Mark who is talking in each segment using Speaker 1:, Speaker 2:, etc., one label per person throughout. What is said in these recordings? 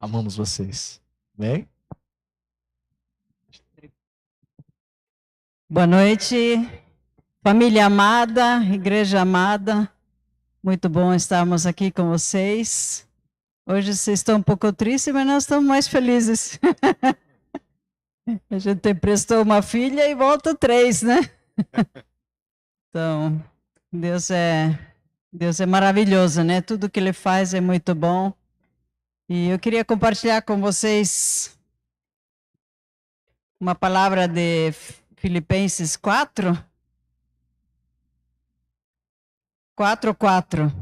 Speaker 1: Amamos vocês. Amém?
Speaker 2: Boa noite, família amada, igreja amada. Muito bom estarmos aqui com vocês. Hoje vocês estão um pouco tristes, mas nós estamos mais felizes. A gente emprestou uma filha e volta 3, né? Então, Deus é maravilhoso, né? Tudo que Ele faz é muito bom. E eu queria compartilhar com vocês uma palavra de Filipenses 4. 4:4.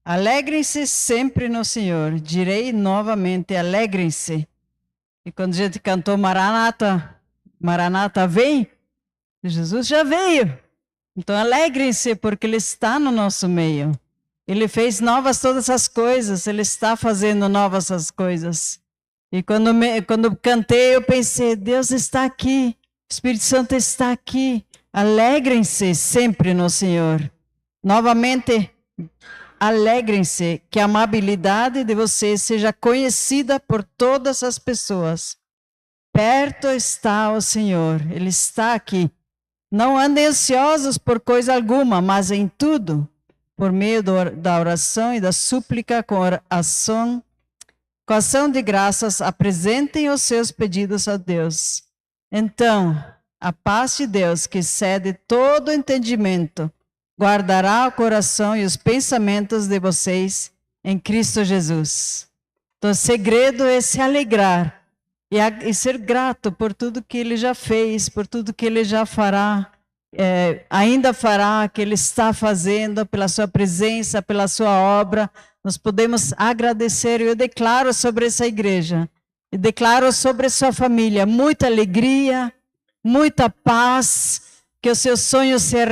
Speaker 2: Alegrem-se sempre no Senhor. Direi novamente, alegrem-se. E quando a gente cantou Maranata, Maranata vem, Jesus já veio. Então alegrem-se porque Ele está no nosso meio. Ele fez novas todas as coisas, Ele está fazendo novas as coisas. E quando cantei, eu pensei, Deus está aqui, o Espírito Santo está aqui. Alegrem-se sempre no Senhor. Novamente, alegrem-se que a amabilidade de vocês seja conhecida por todas as pessoas. Perto está o Senhor, Ele está aqui. Não andem ansiosos por coisa alguma, mas em tudo, por meio da oração e da súplica com ação de graças, apresentem os seus pedidos a Deus. Então, a paz de Deus, que excede todo entendimento, guardará o coração e os pensamentos de vocês em Cristo Jesus. Então, o segredo é se alegrar e ser grato por tudo que Ele já fez, por tudo que Ele já fará, ainda fará, que Ele está fazendo, pela sua presença, pela sua obra. Nós podemos agradecer. Eu declaro sobre essa igreja, e declaro sobre a sua família, muita alegria, muita paz, que os seus sonhos se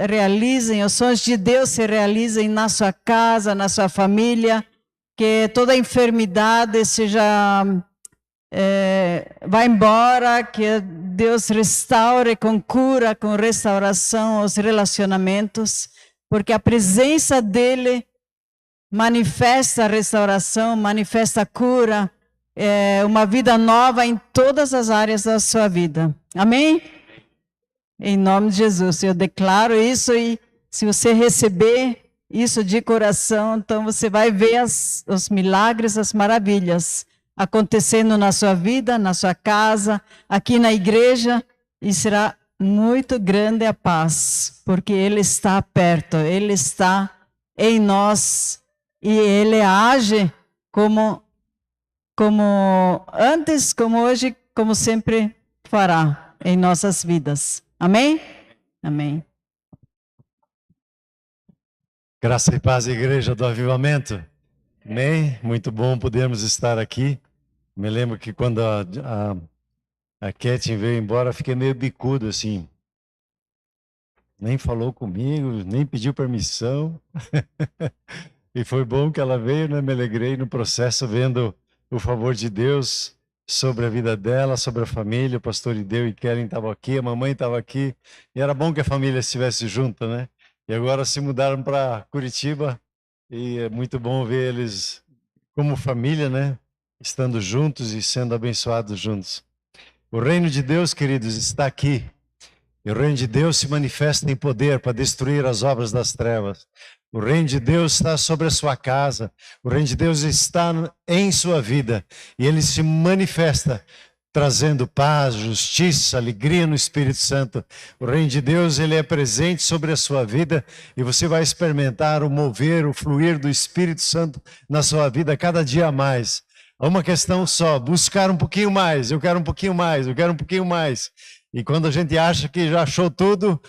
Speaker 2: realizem, os sonhos de Deus se realizem na sua casa, na sua família, que toda enfermidade vá embora, que Deus restaure com cura, com restauração os relacionamentos, porque a presença dEle manifesta a restauração, manifesta a cura, uma vida nova em todas as áreas da sua vida. Amém? Em nome de Jesus, eu declaro isso, e se você receber isso de coração, então você vai ver os milagres, as maravilhas acontecendo na sua vida, na sua casa, aqui na igreja, e será muito grande a paz, porque Ele está perto, Ele está em nós, e Ele age como antes, como hoje, como sempre fará em nossas vidas. Amém? Amém.
Speaker 3: Graça e paz, igreja do Avivamento. Amém? Muito bom podermos estar aqui. Me lembro que quando a Ketin veio embora, fiquei meio bicudo assim. Nem falou comigo, nem pediu permissão. E foi bom que ela veio, né? Me alegrei no processo, vendo o favor de Deus sobre a vida dela, sobre a família. O pastor Ideu e Kellen estavam aqui, a mamãe estava aqui. E era bom que a família estivesse junta, né? E agora se mudaram para Curitiba. E é muito bom ver eles como família, né? Estando juntos e sendo abençoados juntos. O reino de Deus, queridos, está aqui. E o reino de Deus se manifesta em poder para destruir as obras das trevas. O reino de Deus está sobre a sua casa. O reino de Deus está em sua vida. E ele se manifesta trazendo paz, justiça, alegria no Espírito Santo. O reino de Deus, ele é presente sobre a sua vida, e você vai experimentar o mover, o fluir do Espírito Santo na sua vida cada dia mais. Há uma questão só: buscar um pouquinho mais. Eu quero um pouquinho mais, eu quero um pouquinho mais. E quando a gente acha que já achou tudo,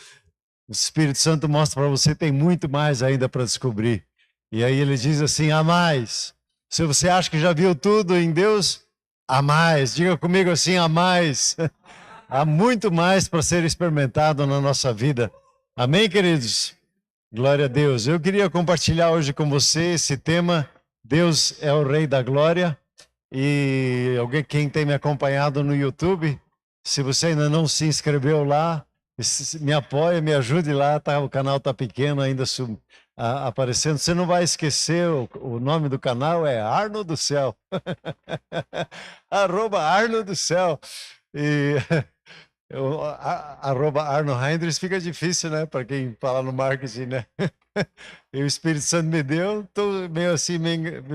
Speaker 3: o Espírito Santo mostra para você que tem muito mais ainda para descobrir. E aí ele diz assim: há mais. Se você acha que já viu tudo em Deus, há mais. Diga comigo assim: há mais. Há muito mais para ser experimentado na nossa vida. Amém, queridos? Glória a Deus. Eu queria compartilhar hoje com você esse tema: Deus é o Rei da Glória. E quem tem me acompanhado no YouTube, se você ainda não se inscreveu lá, me apoia, me ajude lá, tá? O canal está pequeno ainda, aparecendo. Você não vai esquecer, o nome do canal é Arno do Céu. @Arno do Céu. E @Arno Heinrich fica difícil, né? Para quem fala no marketing, né? E o Espírito Santo me deu, estou meio assim,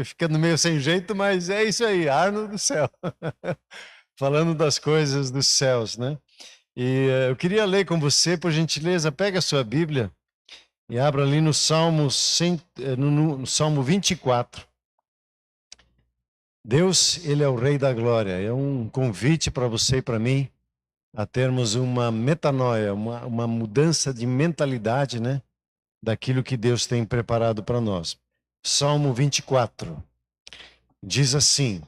Speaker 3: ficando meio sem jeito, mas é isso aí, Arno do Céu. Falando das coisas dos céus, né? E eu queria ler com você, por gentileza, pega a sua Bíblia e abra ali no Salmo 24. Deus, Ele é o Rei da Glória. É um convite para você e para mim a termos uma metanoia, uma mudança de mentalidade, né? Daquilo que Deus tem preparado para nós. Salmo 24 diz assim: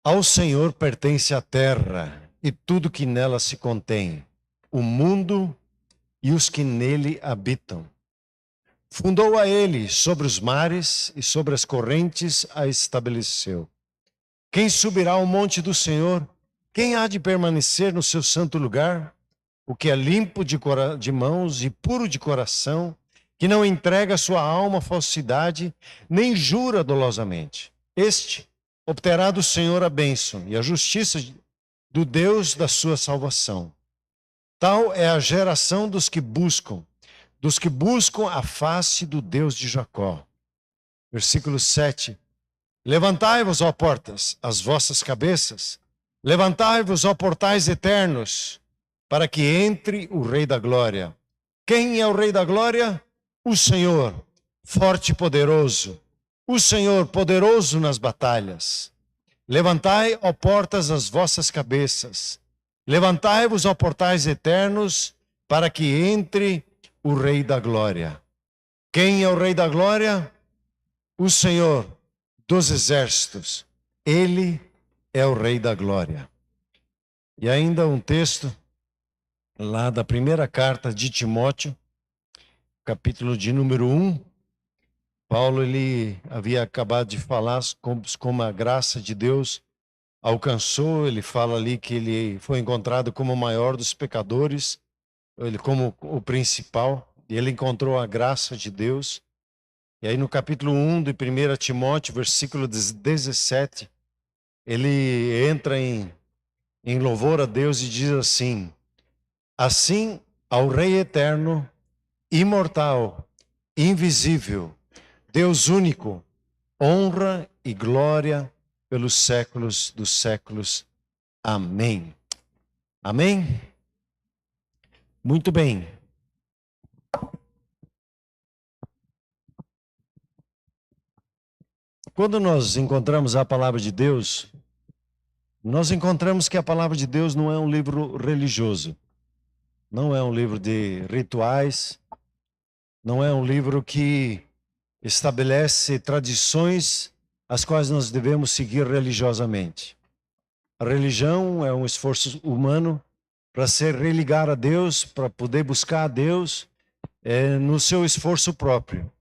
Speaker 3: Ao Senhor pertence a terra e tudo que nela se contém, o mundo e os que nele habitam. Fundou a ele sobre os mares e sobre as correntes a estabeleceu. Quem subirá ao monte do Senhor? Quem há de permanecer no seu santo lugar? O que é limpo de mãos e puro de coração, que não entrega sua alma à falsidade, nem jura dolosamente. Este obterá do Senhor a bênção e a justiça do Deus da sua salvação. Tal é a geração dos que buscam a face do Deus de Jacó. Versículo 7. Levantai-vos, ó portas, as vossas cabeças. Levantai-vos, ó portais eternos, para que entre o Rei da Glória. Quem é o Rei da Glória? O Senhor, forte e poderoso. O Senhor, poderoso nas batalhas. Levantai, ó portas, as vossas cabeças. Levantai-vos, ó portais eternos, para que entre o Rei da Glória. Quem é o Rei da Glória? O Senhor dos exércitos. Ele é o Rei da Glória. E ainda um texto lá da primeira carta de Timóteo, capítulo de número 1. Paulo, ele havia acabado de falar como a graça de Deus alcançou. Ele fala ali que ele foi encontrado como o maior dos pecadores, ele como o principal, e ele encontrou a graça de Deus. E aí no capítulo 1 de 1 Timóteo, versículo 17, ele entra em louvor a Deus e diz assim: Assim, ao Rei eterno, imortal, invisível, Deus único, honra e glória pelos séculos dos séculos. Amém. Amém? Muito bem. Quando nós encontramos a palavra de Deus, nós encontramos que a palavra de Deus não é um livro religioso, não é um livro de rituais, não é um livro que estabelece tradições as quais nós devemos seguir religiosamente. A religião é um esforço humano para se religar a Deus, para poder buscar a Deus no seu esforço próprio.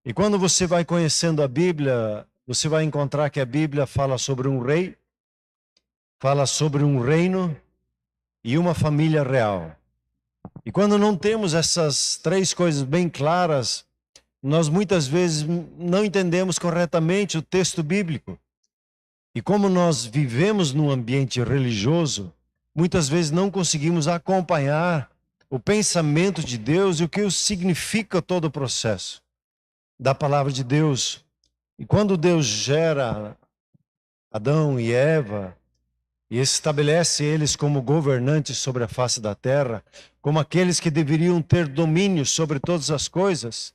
Speaker 3: E quando você vai conhecendo a Bíblia, você vai encontrar que a Bíblia fala sobre um rei, fala sobre um reino e uma família real. E quando não temos essas três coisas bem claras, nós muitas vezes não entendemos corretamente o texto bíblico. E como nós vivemos num ambiente religioso, muitas vezes não conseguimos acompanhar o pensamento de Deus e o que significa todo o processo da palavra de Deus. E quando Deus gera Adão e Eva e estabelece eles como governantes sobre a face da terra, como aqueles que deveriam ter domínio sobre todas as coisas,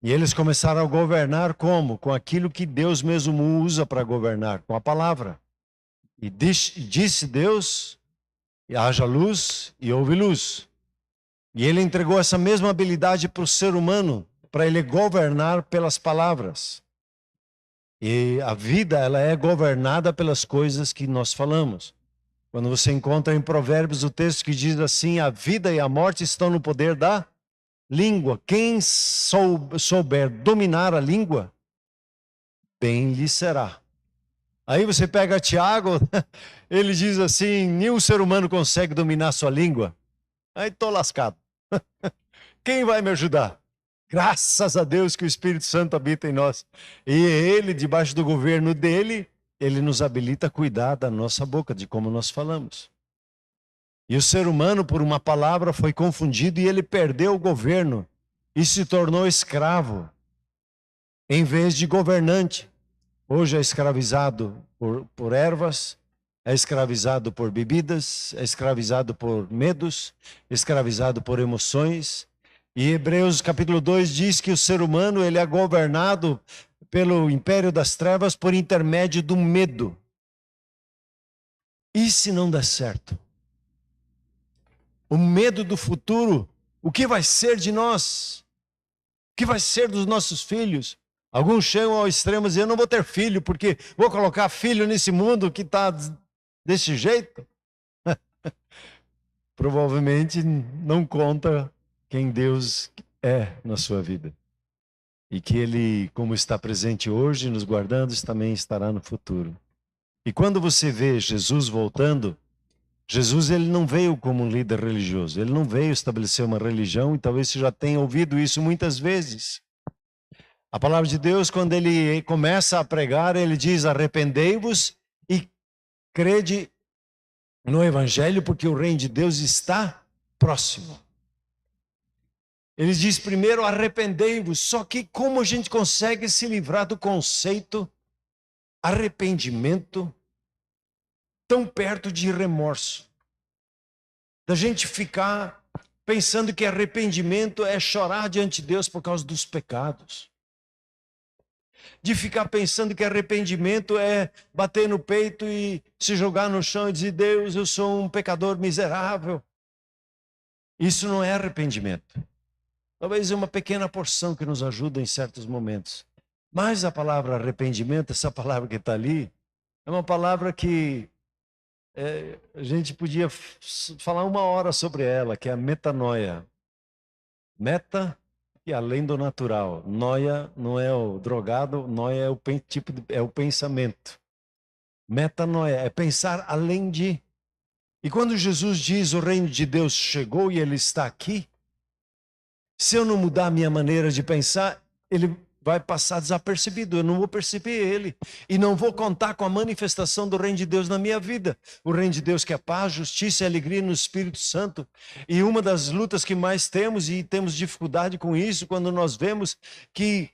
Speaker 3: e eles começaram a governar como? Com aquilo que Deus mesmo usa para governar, com a palavra. E disse Deus: haja luz, e houve luz. E ele entregou essa mesma habilidade para o ser humano, para ele governar pelas palavras. E a vida, ela é governada pelas coisas que nós falamos. Quando você encontra em Provérbios o texto que diz assim: a vida e a morte estão no poder da língua. Quem souber dominar a língua, bem lhe será. Aí você pega Tiago, ele diz assim: nenhum ser humano consegue dominar sua língua. Aí estou lascado. Quem vai me ajudar? Graças a Deus que o Espírito Santo habita em nós. E ele, debaixo do governo dele, ele nos habilita a cuidar da nossa boca, de como nós falamos. E o ser humano, por uma palavra, foi confundido e ele perdeu o governo e se tornou escravo, em vez de governante. Hoje é escravizado por ervas, é escravizado por bebidas, é escravizado por medos, escravizado por emoções. E Hebreus capítulo 2 diz que o ser humano ele é governado pelo império das trevas por intermédio do medo. E se não der certo? O medo do futuro, o que vai ser de nós? O que vai ser dos nossos filhos? Alguns chegam ao extremo e dizem, eu não vou ter filho, porque vou colocar filho nesse mundo que está desse jeito. Provavelmente não conta quem Deus é na sua vida. E que Ele, como está presente hoje, nos guardando, também estará no futuro. E quando você vê Jesus voltando, Jesus ele não veio como um líder religioso, ele não veio estabelecer uma religião, e talvez você já tenha ouvido isso muitas vezes. A palavra de Deus, quando ele começa a pregar, ele diz, arrependei-vos e crede no Evangelho, porque o reino de Deus está próximo. Ele diz primeiro, arrependei-vos, só que como a gente consegue se livrar do conceito arrependimento tão perto de remorso? Da gente ficar pensando que arrependimento é chorar diante de Deus por causa dos pecados. De ficar pensando que arrependimento é bater no peito e se jogar no chão e dizer, Deus, eu sou um pecador miserável. Isso não é arrependimento. Talvez é uma pequena porção que nos ajuda em certos momentos. Mas a palavra arrependimento, essa palavra que está ali, é uma palavra que a gente podia falar 1 hora sobre ela, que é a metanoia. Meta e além do natural. Noia não é o drogado, noia é é o pensamento. Metanoia é pensar além de. E quando Jesus diz o reino de Deus chegou e ele está aqui, se eu não mudar a minha maneira de pensar, ele vai passar desapercebido, eu não vou perceber ele. E não vou contar com a manifestação do reino de Deus na minha vida. O reino de Deus que é paz, justiça e alegria no Espírito Santo. E uma das lutas que mais temos, e temos dificuldade com isso, quando nós vemos que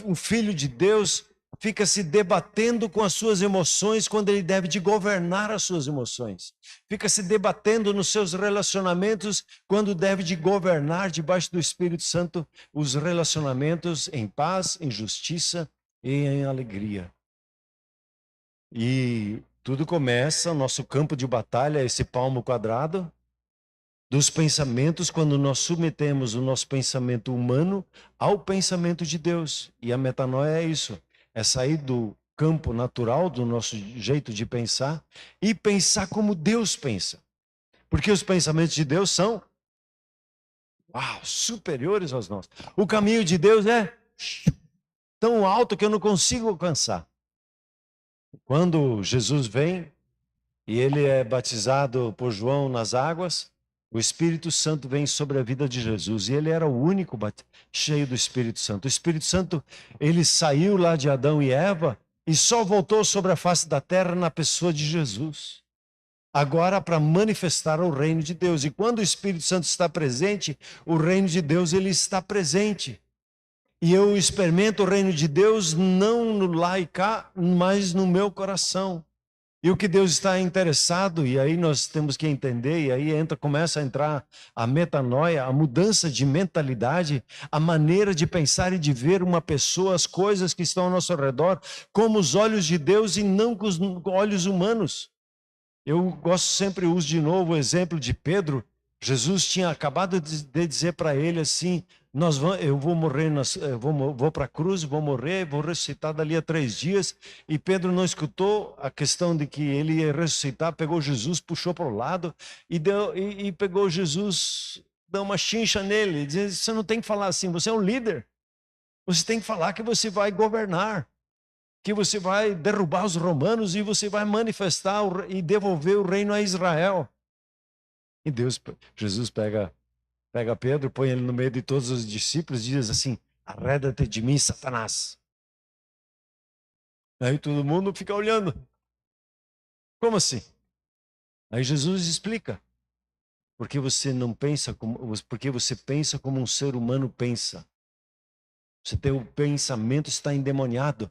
Speaker 3: o Filho de Deus fica se debatendo com as suas emoções quando ele deve de governar as suas emoções. Fica se debatendo nos seus relacionamentos quando deve de governar debaixo do Espírito Santo os relacionamentos em paz, em justiça e em alegria. E tudo começa, nosso campo de batalha, esse palmo quadrado, dos pensamentos, quando nós submetemos o nosso pensamento humano ao pensamento de Deus. E a metanoia é isso. É sair do campo natural, do nosso jeito de pensar, e pensar como Deus pensa. Porque os pensamentos de Deus são, superiores aos nossos. O caminho de Deus é tão alto que eu não consigo alcançar. Quando Jesus vem, e ele é batizado por João nas águas, o Espírito Santo vem sobre a vida de Jesus, e ele era o único cheio do Espírito Santo. O Espírito Santo, ele saiu lá de Adão e Eva e só voltou sobre a face da terra na pessoa de Jesus. Agora para manifestar o reino de Deus. E quando o Espírito Santo está presente, o reino de Deus ele está presente. E eu experimento o reino de Deus não no lá e cá, mas no meu coração. E o que Deus está interessado, e aí nós temos que entender, e aí começa a entrar a metanoia, a mudança de mentalidade, a maneira de pensar e de ver uma pessoa, as coisas que estão ao nosso redor, como os olhos de Deus e não com os olhos humanos. Eu gosto sempre, uso de novo o exemplo de Pedro. Jesus tinha acabado de dizer para ele assim, eu vou morrer, vou para a cruz, vou morrer, vou ressuscitar dali a 3 dias. E Pedro não escutou a questão de que ele ia ressuscitar, pegou Jesus, puxou para o lado e pegou Jesus, deu uma chincha nele, dizendo, você não tem que falar assim, você é um líder. Você tem que falar que você vai governar, que você vai derrubar os romanos e você vai manifestar e devolver o reino a Israel. E Jesus pega pega Pedro, põe ele no meio de todos os discípulos e diz assim: arreda-te de mim, Satanás. Aí todo mundo fica olhando. Como assim? Aí Jesus explica: porque você não pensa como, porque você pensa como um ser humano pensa. Você tem o pensamento está endemoniado,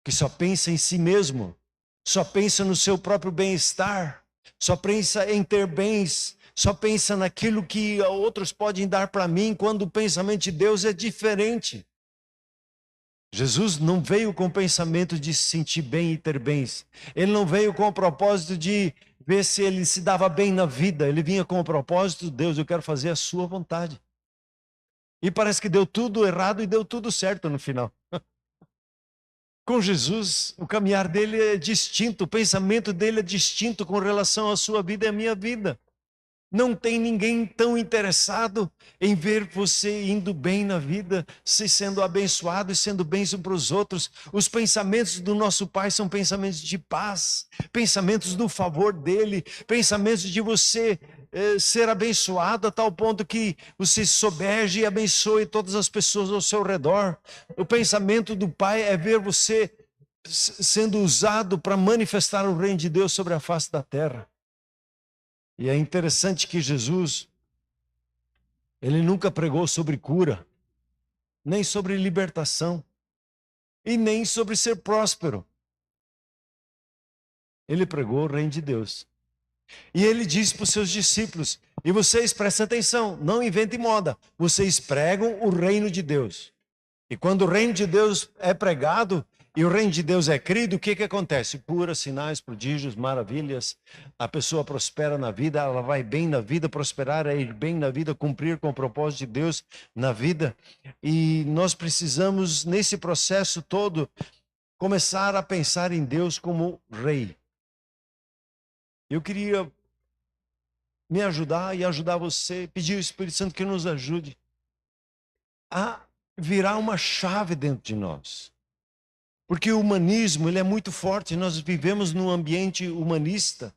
Speaker 3: que só pensa em si mesmo, só pensa no seu próprio bem-estar, só pensa em ter bens, só pensa naquilo que outros podem dar para mim, quando o pensamento de Deus é diferente. Jesus não veio com o pensamento de se sentir bem e ter bens. Ele não veio com o propósito de ver se ele se dava bem na vida. Ele vinha com o propósito: Deus, eu quero fazer a sua vontade. E parece que deu tudo errado e deu tudo certo no final. Com Jesus, o caminhar dele é distinto, o pensamento dele é distinto com relação à sua vida e à minha vida. Não tem ninguém tão interessado em ver você indo bem na vida, se sendo abençoado e sendo bênção para os outros. Os pensamentos do nosso Pai são pensamentos de paz, pensamentos do favor dele, pensamentos de você ser abençoado a tal ponto que você sobeje e abençoe todas as pessoas ao seu redor. O pensamento do Pai é ver você sendo usado para manifestar o reino de Deus sobre a face da terra. E é interessante que Jesus, ele nunca pregou sobre cura, nem sobre libertação, e nem sobre ser próspero. Ele pregou o reino de Deus. E ele disse para os seus discípulos: e vocês prestem atenção, não inventem moda, vocês pregam o reino de Deus. E quando o reino de Deus é pregado e o reino de Deus é crido, o que acontece? Curas, sinais, prodígios, maravilhas. A pessoa prospera na vida, ela vai bem na vida. Prosperar é ir bem na vida, cumprir com o propósito de Deus na vida. E nós precisamos, nesse processo todo, começar a pensar em Deus como rei. Eu queria me ajudar e ajudar você, pedir ao Espírito Santo que nos ajude a virar uma chave dentro de nós. Porque o humanismo, ele é muito forte. Nós vivemos num ambiente humanista,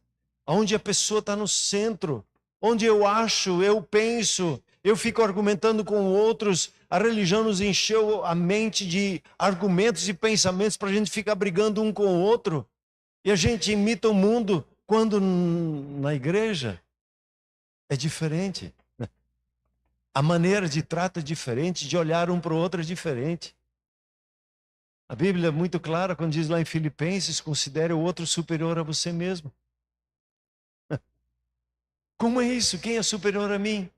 Speaker 3: onde a pessoa está no centro, onde eu acho, eu penso, eu fico argumentando com outros. A religião nos encheu a mente de argumentos e pensamentos para a gente ficar brigando um com o outro. E a gente imita o mundo, quando na igreja é diferente. A maneira de tratar é diferente, de olhar um para o outro é diferente. A Bíblia é muito clara quando diz lá em Filipenses: considere o outro superior a você mesmo. Como é isso? Quem é superior a mim?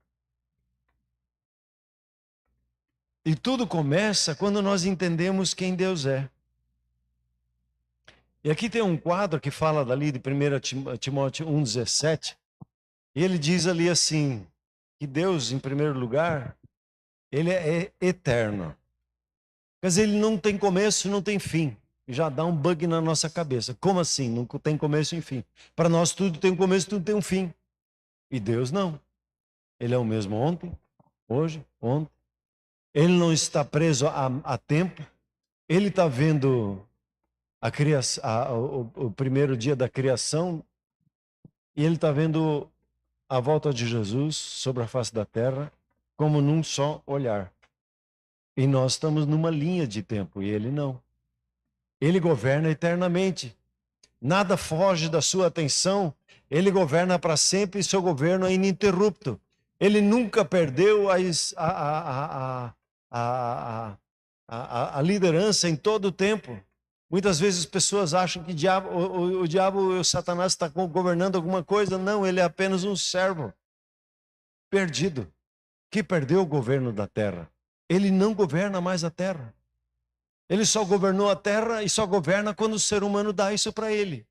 Speaker 3: E tudo começa quando nós entendemos quem Deus é. E aqui tem um quadro que fala dali de 1 Timóteo 1,17. E ele diz ali assim, que Deus, em primeiro lugar, ele é eterno. Quer dizer, ele não tem começo, não tem fim. Já dá um bug na nossa cabeça. Como assim? Não tem começo e fim. Para nós tudo tem um começo, tudo tem um fim. E Deus não. Ele é o mesmo ontem, hoje, ontem. Ele não está preso a tempo. Ele está vendo a criação, o primeiro dia da criação. E ele está vendo a volta de Jesus sobre a face da terra como num só olhar. E nós estamos numa linha de tempo, e ele não. Ele governa eternamente. Nada foge da sua atenção. Ele governa para sempre e seu governo é ininterrupto. Ele nunca perdeu a liderança em todo o tempo. Muitas vezes as pessoas acham que o diabo, o Satanás está governando alguma coisa. Não, ele é apenas um servo perdido, que perdeu o governo da terra. Ele não governa mais a terra. Ele só governou a terra e só governa quando o ser humano dá isso para ele.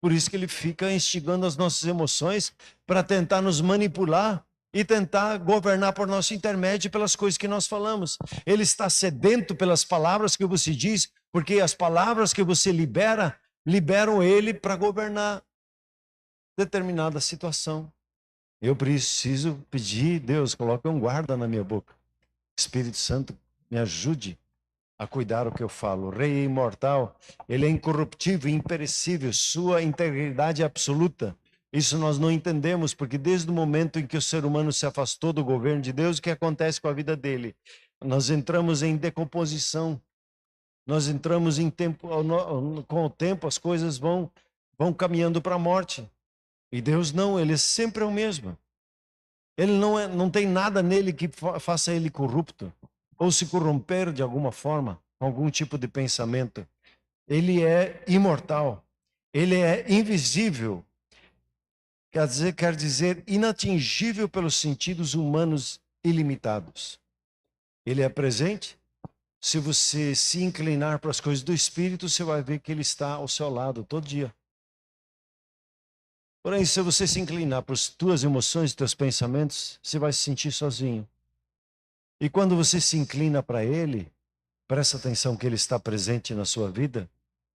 Speaker 3: Por isso que ele fica instigando as nossas emoções para tentar nos manipular e tentar governar por nosso intermédio pelas coisas que nós falamos. Ele está sedento pelas palavras que você diz, porque as palavras que você liberam ele para governar determinada situação. Eu preciso pedir, Deus, coloque um guarda na minha boca. Espírito Santo, me ajude a cuidar o que eu falo. O rei é imortal, ele é incorruptível, imperecível, sua integridade é absoluta. Isso nós não entendemos, porque desde o momento em que o ser humano se afastou do governo de Deus, o que acontece com a vida dele? Nós entramos em decomposição. Nós entramos em tempo, com o tempo as coisas vão caminhando para a morte. E Deus não, ele sempre é o mesmo. Ele não tem nada nele que faça ele corrupto, ou se corromper de alguma forma, com algum tipo de pensamento. Ele é imortal, ele é invisível, quer dizer inatingível pelos sentidos humanos ilimitados. Ele é presente. Se você se inclinar para as coisas do Espírito, você vai ver que ele está ao seu lado todo dia. Porém, se você se inclinar para as tuas emoções e teus pensamentos, você vai se sentir sozinho. E quando você se inclina para ele, presta atenção que ele está presente na sua vida,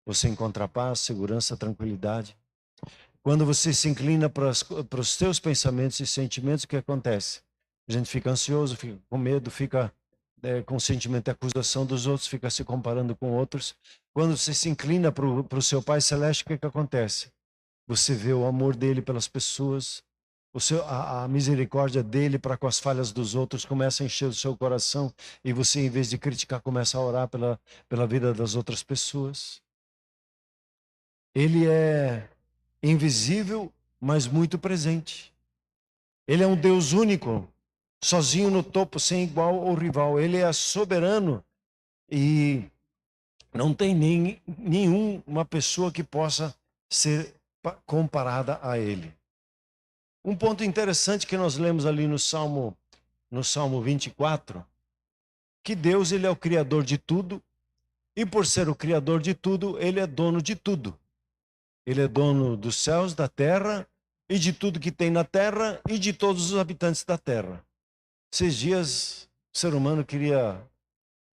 Speaker 3: você encontra paz, segurança, tranquilidade. Quando você se inclina para os teus pensamentos e sentimentos, o que acontece? A gente fica ansioso, fica com medo, fica com sentimento de acusação dos outros, fica se comparando com outros. Quando você se inclina para o seu Pai Celeste, o que acontece? Você vê o amor dele pelas pessoas, a misericórdia dele para com as falhas dos outros começa a encher o seu coração, e você, em vez de criticar, começa a orar pela vida das outras pessoas. Ele é invisível, mas muito presente. Ele é um Deus único, sozinho no topo, sem igual ou rival. Ele é soberano e não tem nenhuma pessoa que possa ser comparada a ele. Um ponto interessante que nós lemos ali no Salmo 24, que Deus, ele é o criador de tudo, e por ser o criador de tudo, ele é dono de tudo. Ele é dono dos céus, da terra, e de tudo que tem na terra, e de todos os habitantes da terra. Esses dias, o ser humano queria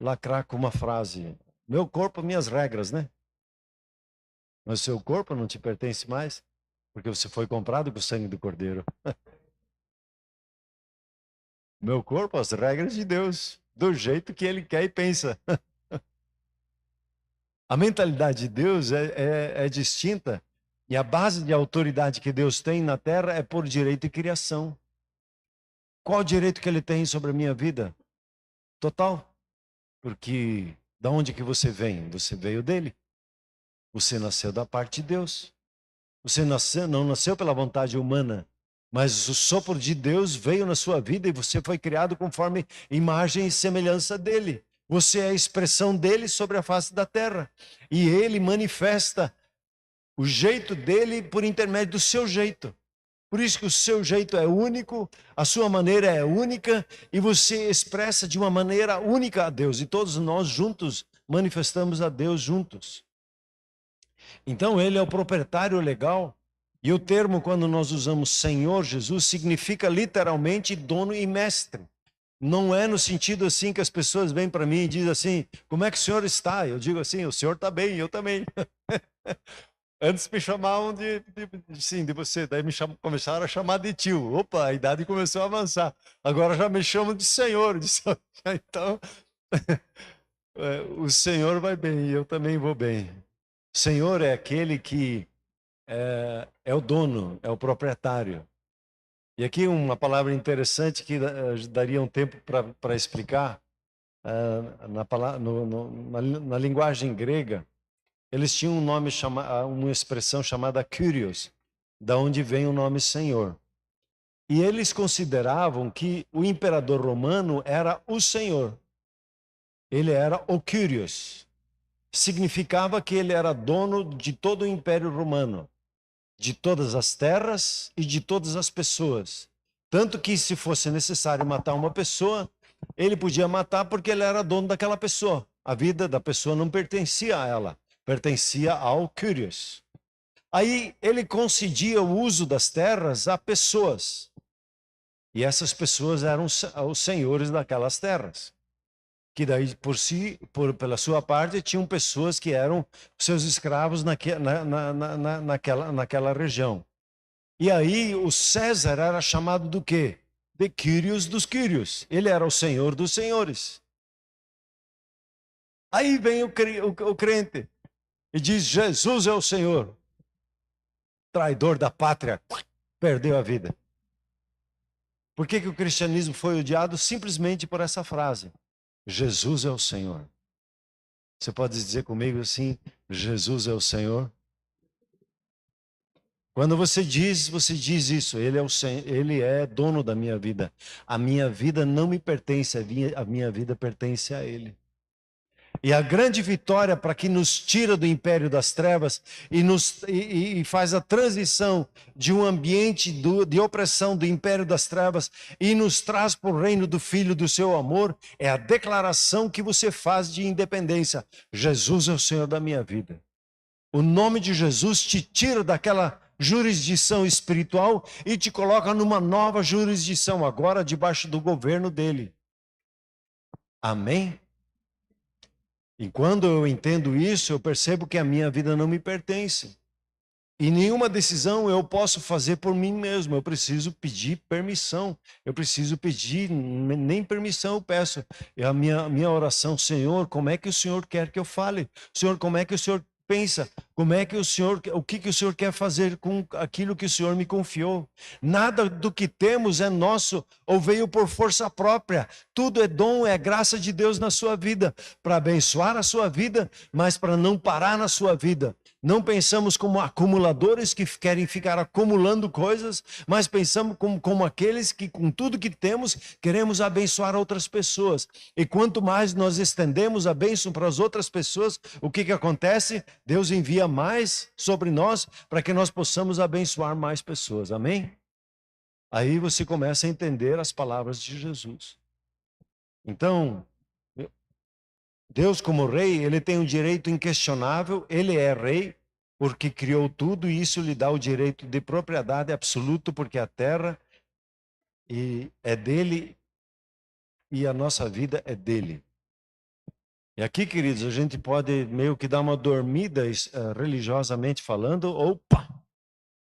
Speaker 3: lacrar com uma frase: meu corpo, minhas regras, né? Mas seu corpo não te pertence mais, porque você foi comprado com o sangue do Cordeiro. Meu corpo, as regras de Deus, do jeito que ele quer e pensa. A mentalidade de Deus é distinta, e a base de autoridade que Deus tem na terra é por direito de criação. Qual o direito que ele tem sobre a minha vida? Total. Porque da onde que você vem? Você veio dele. Você nasceu da parte de Deus. Você não nasceu pela vontade humana, mas o sopro de Deus veio na sua vida e você foi criado conforme imagem e semelhança dele. Você é a expressão dele sobre a face da terra. E ele manifesta o jeito dele por intermédio do seu jeito. Por isso que o seu jeito é único, a sua maneira é única, e você expressa de uma maneira única a Deus. E todos nós juntos manifestamos a Deus juntos. Então ele é o proprietário legal, e o termo, quando nós usamos Senhor Jesus, significa literalmente dono e mestre. Não é no sentido assim que as pessoas vêm para mim e dizem assim: como é que o senhor está? Eu digo assim: o senhor está bem, eu também. Antes me chamavam de você, daí começaram a chamar de tio. Opa, a idade começou a avançar. Agora já me chamam de senhor. Então, o senhor vai bem e eu também vou bem. Senhor é aquele que é o dono, é o proprietário. E aqui uma palavra interessante que daria um tempo para explicar. Na linguagem grega, eles tinham uma expressão chamada Kyrios, da onde vem o nome Senhor. E eles consideravam que o imperador romano era o Senhor. Ele era o Kyrios. Significava que ele era dono de todo o Império Romano, de todas as terras e de todas as pessoas. Tanto que, se fosse necessário matar uma pessoa, ele podia matar porque ele era dono daquela pessoa. A vida da pessoa não pertencia a ela, pertencia ao Kyrios. Aí ele concedia o uso das terras a pessoas. E essas pessoas eram os senhores daquelas terras. Que daí, pela sua parte, tinham pessoas que eram seus escravos naquela região. E aí o César era chamado do quê? De Kyrios dos Kyrios. Ele era o senhor dos senhores. Aí vem o crente e diz: Jesus é o Senhor. Traidor da pátria. perdeu a vida. Por que o cristianismo foi odiado? Simplesmente por essa frase: Jesus é o Senhor. Você pode dizer comigo assim: Jesus é o Senhor? Quando você diz isso: Ele é o Senhor, Ele é dono da minha vida. A minha vida não me pertence, a minha vida pertence a Ele. E a grande vitória para que nos tira do império das trevas e faz a transição de um ambiente de opressão do império das trevas e nos traz para o reino do Filho do seu amor, é a declaração que você faz de independência: Jesus é o Senhor da minha vida. O nome de Jesus te tira daquela jurisdição espiritual e te coloca numa nova jurisdição, agora debaixo do governo dele. Amém? E quando eu entendo isso, eu percebo que a minha vida não me pertence. E nenhuma decisão eu posso fazer por mim mesmo. Eu preciso pedir permissão. Eu preciso pedir, nem permissão eu peço. É a minha oração: Senhor, como é que o Senhor quer que eu fale? Senhor, como é que o Senhor pensa? Como é que o que o Senhor quer fazer com aquilo que o Senhor me confiou? Nada do que temos é nosso ou veio por força própria. Tudo é dom, é graça de Deus na sua vida, para abençoar a sua vida, mas para não parar na sua vida. Não pensamos como acumuladores que querem ficar acumulando coisas, mas pensamos como aqueles que, com tudo que temos, queremos abençoar outras pessoas. E quanto mais nós estendemos a bênção para as outras pessoas, o que acontece? Deus envia mais sobre nós para que nós possamos abençoar mais pessoas. Amém? Aí você começa a entender as palavras de Jesus. Então, Deus como rei, ele tem um direito inquestionável, ele é rei porque criou tudo e isso lhe dá o direito de propriedade absoluto, porque a terra é dele e a nossa vida é dele. E aqui, queridos, a gente pode meio que dar uma dormida religiosamente falando. Opa!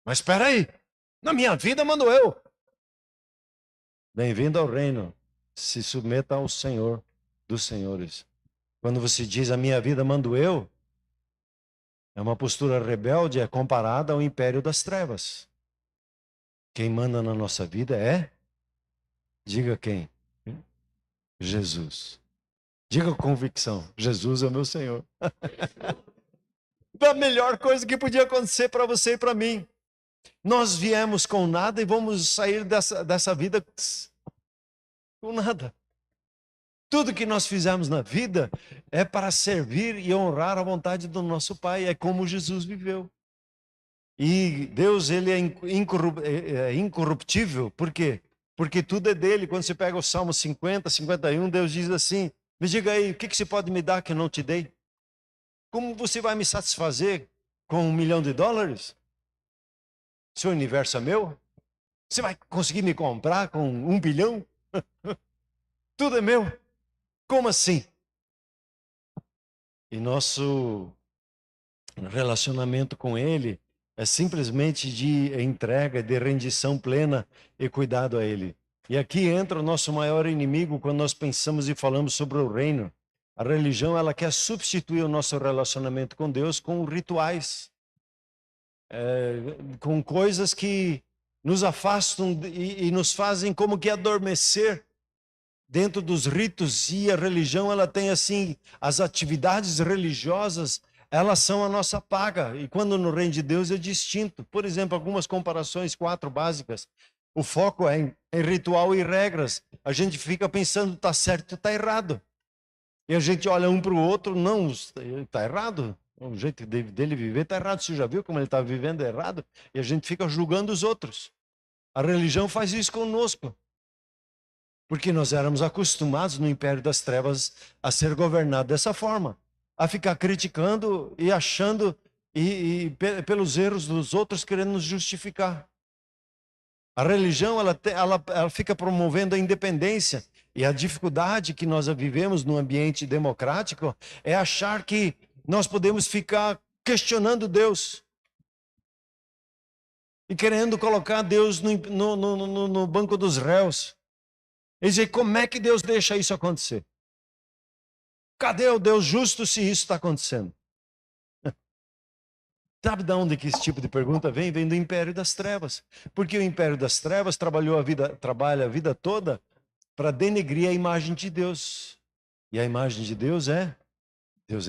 Speaker 3: Mas espera aí, na minha vida mando eu. Bem-vindo ao reino. Se submeta ao Senhor dos senhores. Quando você diz a minha vida mando eu, é uma postura rebelde, é comparada ao império das trevas. Quem manda na nossa vida é? Diga quem? Jesus. Diga com convicção: Jesus é o meu Senhor. A melhor coisa que podia acontecer para você e para mim. Nós viemos com nada e vamos sair dessa vida com nada. Tudo que nós fizemos na vida é para servir e honrar a vontade do nosso Pai. É como Jesus viveu. E Deus, ele é incorruptível. Por quê? Porque tudo é dele. Quando você pega o Salmo 50, 51, Deus diz assim: me diga aí, o que você pode me dar que eu não te dei? Como você vai me satisfazer com $1 milhão? Se o universo é meu? Você vai conseguir me comprar com 1 bilhão? Tudo é meu. Como assim? E nosso relacionamento com Ele é simplesmente de entrega, de rendição plena e cuidado a Ele. E aqui entra o nosso maior inimigo quando nós pensamos e falamos sobre o reino. A religião, ela quer substituir o nosso relacionamento com Deus com rituais, com coisas que nos afastam e nos fazem como que adormecer dentro dos ritos. E a religião, ela tem assim, as atividades religiosas, elas são a nossa paga. E quando no reino de Deus é distinto. Por exemplo, algumas comparações, 4 básicas. O foco é em ritual e regras. A gente fica pensando, está certo ou está errado. E a gente olha um para o outro, não, está errado. O jeito dele viver está errado. Você já viu como ele está vivendo errado? E a gente fica julgando os outros. A religião faz isso conosco. Porque nós éramos acostumados no império das trevas a ser governado dessa forma. A ficar criticando e achando, pelos erros dos outros, querendo nos justificar. A religião, ela fica promovendo a independência. E a dificuldade que nós vivemos no ambiente democrático é achar que nós podemos ficar questionando Deus. E querendo colocar Deus no banco dos réus. E dizer, como é que Deus deixa isso acontecer? Cadê o Deus justo se isso está acontecendo? Sabe de onde que esse tipo de pergunta vem? Vem do império das trevas. Porque o império das trevas trabalha a vida toda para denegrir a imagem de Deus. E a imagem de Deus é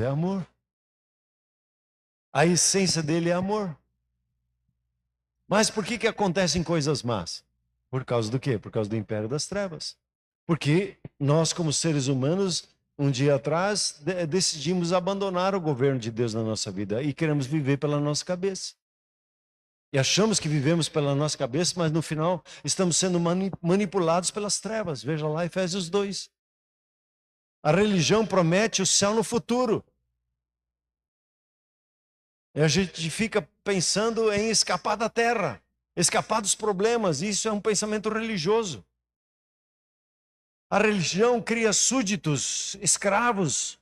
Speaker 3: amor. A essência dele é amor. Mas por que acontecem coisas más? Por causa do quê? Por causa do império das trevas. Porque nós, como seres humanos, um dia atrás, decidimos abandonar o governo de Deus na nossa vida e queremos viver pela nossa cabeça. E achamos que vivemos pela nossa cabeça, mas no final estamos sendo manipulados pelas trevas. Veja lá Efésios 2. A religião promete o céu no futuro. E a gente fica pensando em escapar da terra, escapar dos problemas. Isso é um pensamento religioso. A religião cria súditos, escravos,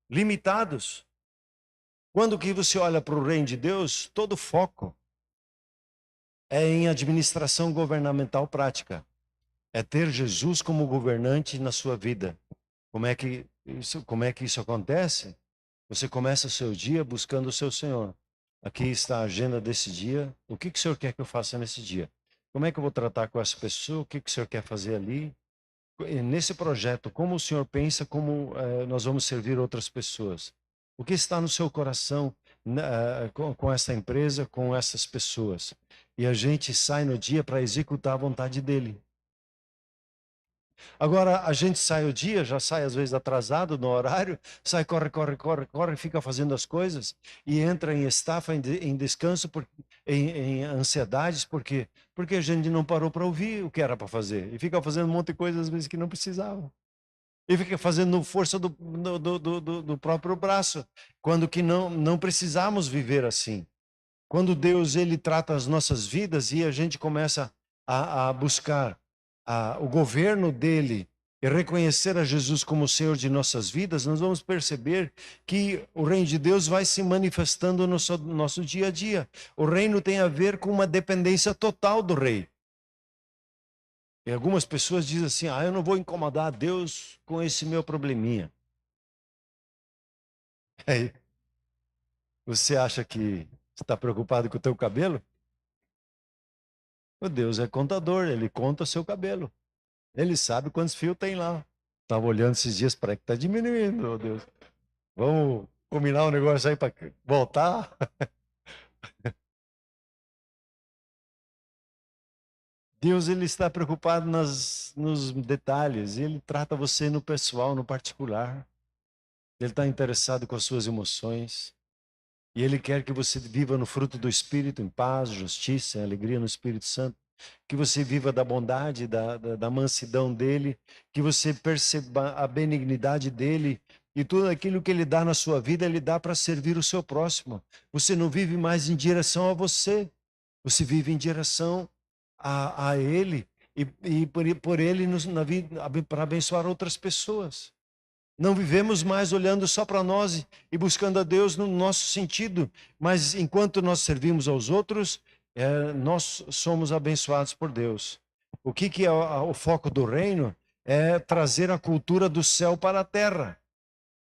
Speaker 3: limitados. Quando que você olha para o reino de Deus, todo foco é em administração governamental prática. É ter Jesus como governante na sua vida. Como é que isso acontece? Você começa o seu dia buscando o seu Senhor. Aqui está a agenda desse dia. O que o Senhor quer que eu faça nesse dia? Como é que eu vou tratar com essa pessoa? O que o Senhor quer fazer ali? Nesse projeto, como o Senhor pensa, como nós vamos servir outras pessoas? O que está no seu coração com essa empresa, com essas pessoas? E a gente sai no dia para executar a vontade dele. Agora, a gente sai o dia, já sai às vezes atrasado no horário, sai, corre, fica fazendo as coisas e entra em estafa, em descanso, em ansiedades, porque a gente não parou para ouvir o que era para fazer. E fica fazendo um monte de coisas às vezes que não precisava. E fica fazendo força do próprio braço, quando que não precisamos viver assim. Quando Deus ele trata as nossas vidas e a gente começa a buscar o governo dele e reconhecer a Jesus como o Senhor de nossas vidas, nós vamos perceber que o reino de Deus vai se manifestando no nosso dia a dia. O reino tem a ver com uma dependência total do rei. E algumas pessoas dizem assim, eu não vou incomodar a Deus com esse meu probleminha. Aí, você acha que está preocupado com o teu cabelo? O Deus é contador, ele conta o seu cabelo. Ele sabe quantos fios tem lá. Estava olhando esses dias para que está diminuindo, meu Deus. Vamos combinar um negócio aí para voltar? Deus ele está preocupado nos detalhes. Ele trata você no pessoal, no particular. Ele está interessado com as suas emoções. E Ele quer que você viva no fruto do Espírito, em paz, justiça, em alegria no Espírito Santo. Que você viva da bondade, da mansidão dEle. Que você perceba a benignidade dEle. E tudo aquilo que Ele dá na sua vida, Ele dá para servir o seu próximo. Você não vive mais em direção a você. Você vive em direção a Ele. E por Ele para abençoar outras pessoas. Não vivemos mais olhando só para nós e buscando a Deus no nosso sentido, mas enquanto nós servimos aos outros, nós somos abençoados por Deus. O que é o foco do reino? É trazer a cultura do céu para a terra.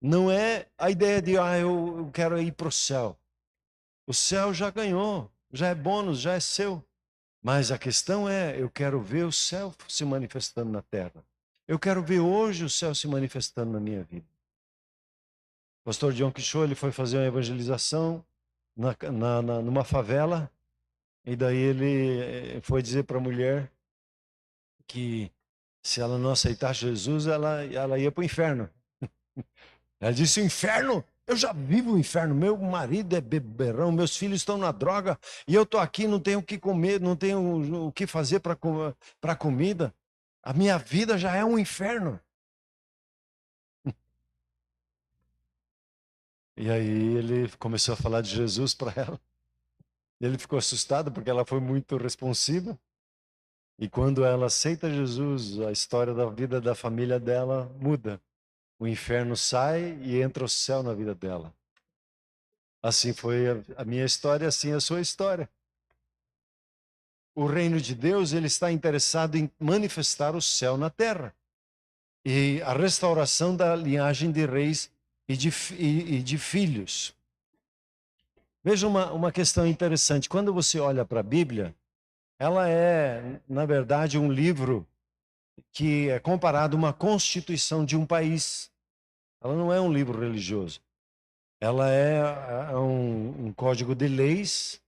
Speaker 3: Não é a ideia de, eu quero ir para o céu. O céu já ganhou, já é bônus, já é seu. Mas a questão é, eu quero ver o céu se manifestando na terra. Eu quero ver hoje o céu se manifestando na minha vida. O pastor John Quixote, ele foi fazer uma evangelização numa favela, e daí ele foi dizer para a mulher que se ela não aceitasse Jesus, ela ia para o inferno. Ela disse, o inferno? Eu já vivo o inferno, meu marido é beberrão, meus filhos estão na droga, e eu estou aqui, não tenho o que comer, não tenho o que fazer para comida. A minha vida já é um inferno. E aí ele começou a falar de Jesus para ela. Ele ficou assustado porque ela foi muito responsiva. E quando ela aceita Jesus, a história da vida da família dela muda. O inferno sai e entra o céu na vida dela. Assim foi a minha história, assim a sua história. O reino de Deus, ele está interessado em manifestar o céu na terra. E a restauração da linhagem de reis e de filhos. Veja uma questão interessante. Quando você olha para a Bíblia, ela é, na verdade, um livro que é comparado a uma constituição de um país. Ela não é um livro religioso. Ela é um código de leis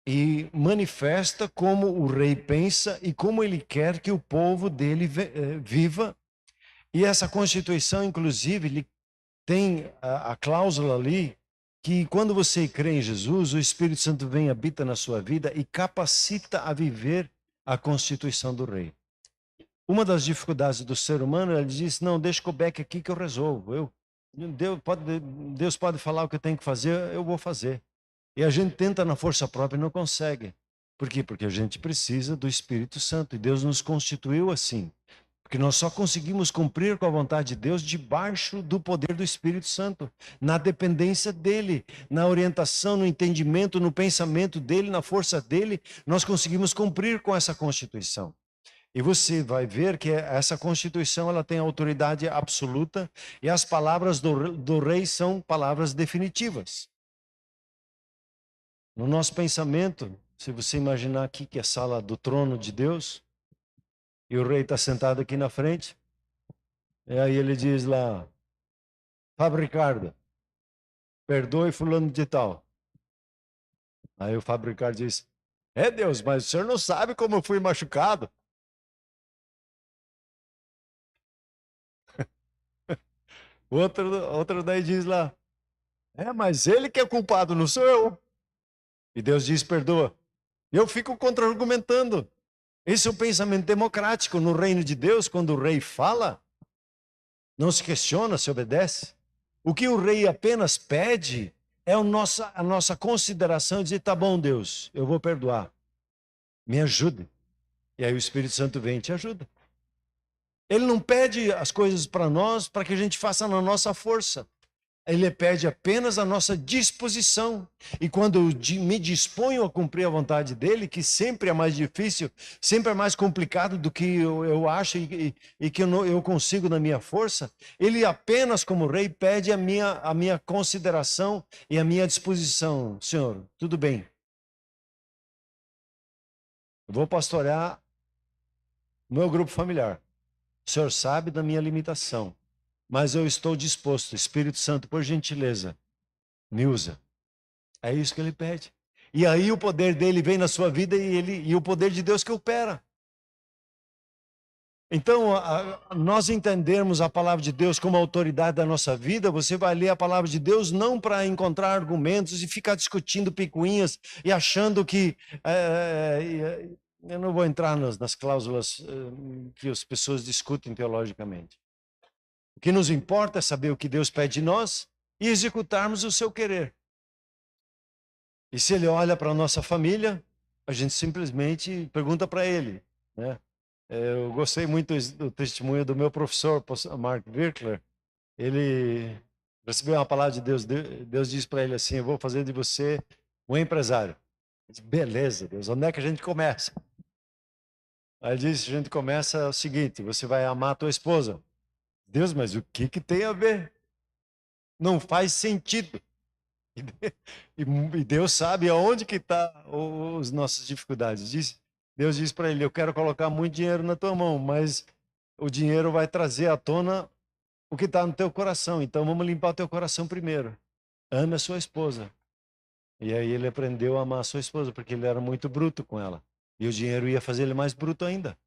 Speaker 3: e manifesta como o rei pensa e como ele quer que o povo dele viva. E essa Constituição, inclusive, ele tem a cláusula ali que quando você crê em Jesus, o Espírito Santo vem, habita na sua vida e capacita a viver a Constituição do rei. Uma das dificuldades do ser humano, ele diz, não, deixa o beck aqui que eu resolvo. Deus pode falar o que eu tenho que fazer, eu vou fazer. E a gente tenta na força própria e não consegue. Por quê? Porque a gente precisa do Espírito Santo. E Deus nos constituiu assim. Porque nós só conseguimos cumprir com a vontade de Deus debaixo do poder do Espírito Santo. Na dependência dEle, na orientação, no entendimento, no pensamento dEle, na força dEle, nós conseguimos cumprir com essa Constituição. E você vai ver que essa Constituição ela tem autoridade absoluta e as palavras do rei são palavras definitivas. No nosso pensamento, se você imaginar aqui que é a sala do trono de Deus, e o rei está sentado aqui na frente, e aí ele diz lá, Fábio Ricardo, perdoe fulano de tal. Aí o Fábio Ricardo diz, Deus, mas o senhor não sabe como eu fui machucado. Outro daí diz lá, mas ele que é culpado, não sou eu. E Deus diz, perdoa. E eu fico contra-argumentando. Esse é o pensamento democrático. No reino de Deus, quando o rei fala, não se questiona, se obedece. O que o rei apenas pede é a nossa consideração de dizer, tá bom, Deus, eu vou perdoar. Me ajude. E aí o Espírito Santo vem e te ajuda. Ele não pede as coisas para nós para que a gente faça na nossa força. Ele pede apenas a nossa disposição. E quando eu me disponho a cumprir a vontade dele, que sempre é mais difícil, sempre é mais complicado do que eu acho e que eu consigo na minha força, ele apenas, como rei, pede a minha consideração e a minha disposição. Senhor, tudo bem. Eu vou pastorear o meu grupo familiar. O Senhor sabe da minha limitação. Mas eu estou disposto, Espírito Santo, por gentileza, me usa. É isso que ele pede. E aí o poder dele vem na sua vida e o poder de Deus que opera. Então, nós entendermos a palavra de Deus como autoridade da nossa vida, você vai ler a palavra de Deus não para encontrar argumentos e ficar discutindo picuinhas e achando que... eu não vou entrar nas cláusulas que as pessoas discutem teologicamente. O que nos importa é saber o que Deus pede de nós e executarmos o seu querer. E se ele olha para a nossa família, a gente simplesmente pergunta para ele, né? Eu gostei muito do testemunho do meu professor, Mark Virkler. Ele recebeu uma palavra de Deus. Deus disse para ele assim, eu vou fazer de você um empresário. Ele disse, beleza, Deus, onde é que a gente começa? Aí ele disse, a gente começa o seguinte, você vai amar a tua esposa. Deus, mas o que tem a ver? Não faz sentido. E Deus sabe aonde que está as nossas dificuldades. Deus diz para ele, eu quero colocar muito dinheiro na tua mão, mas o dinheiro vai trazer à tona o que está no teu coração. Então vamos limpar o teu coração primeiro. Ame a sua esposa. E aí ele aprendeu a amar a sua esposa, porque ele era muito bruto com ela. E o dinheiro ia fazer ele mais bruto ainda.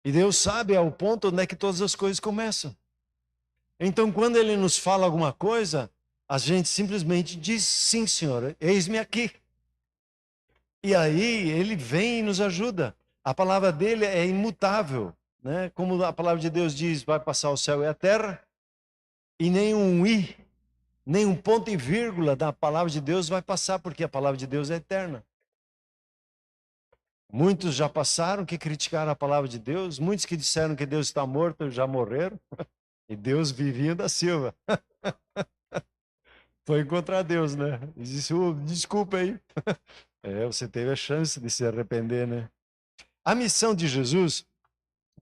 Speaker 3: E Deus sabe ao ponto onde é que todas as coisas começam. Então, quando Ele nos fala alguma coisa, a gente simplesmente diz, sim, Senhor, eis-me aqui. E aí, Ele vem e nos ajuda. A palavra dEle é imutável, né? Como a palavra de Deus diz, vai passar o céu e a terra, e nem um i, nem um ponto e vírgula da palavra de Deus vai passar, porque a palavra de Deus é eterna. Muitos já passaram que criticaram a palavra de Deus, muitos que disseram que Deus está morto já morreram, e Deus vivia da Silva. Foi encontrar Deus, né? E disse, desculpa aí. Você teve a chance de se arrepender, né? A missão de Jesus,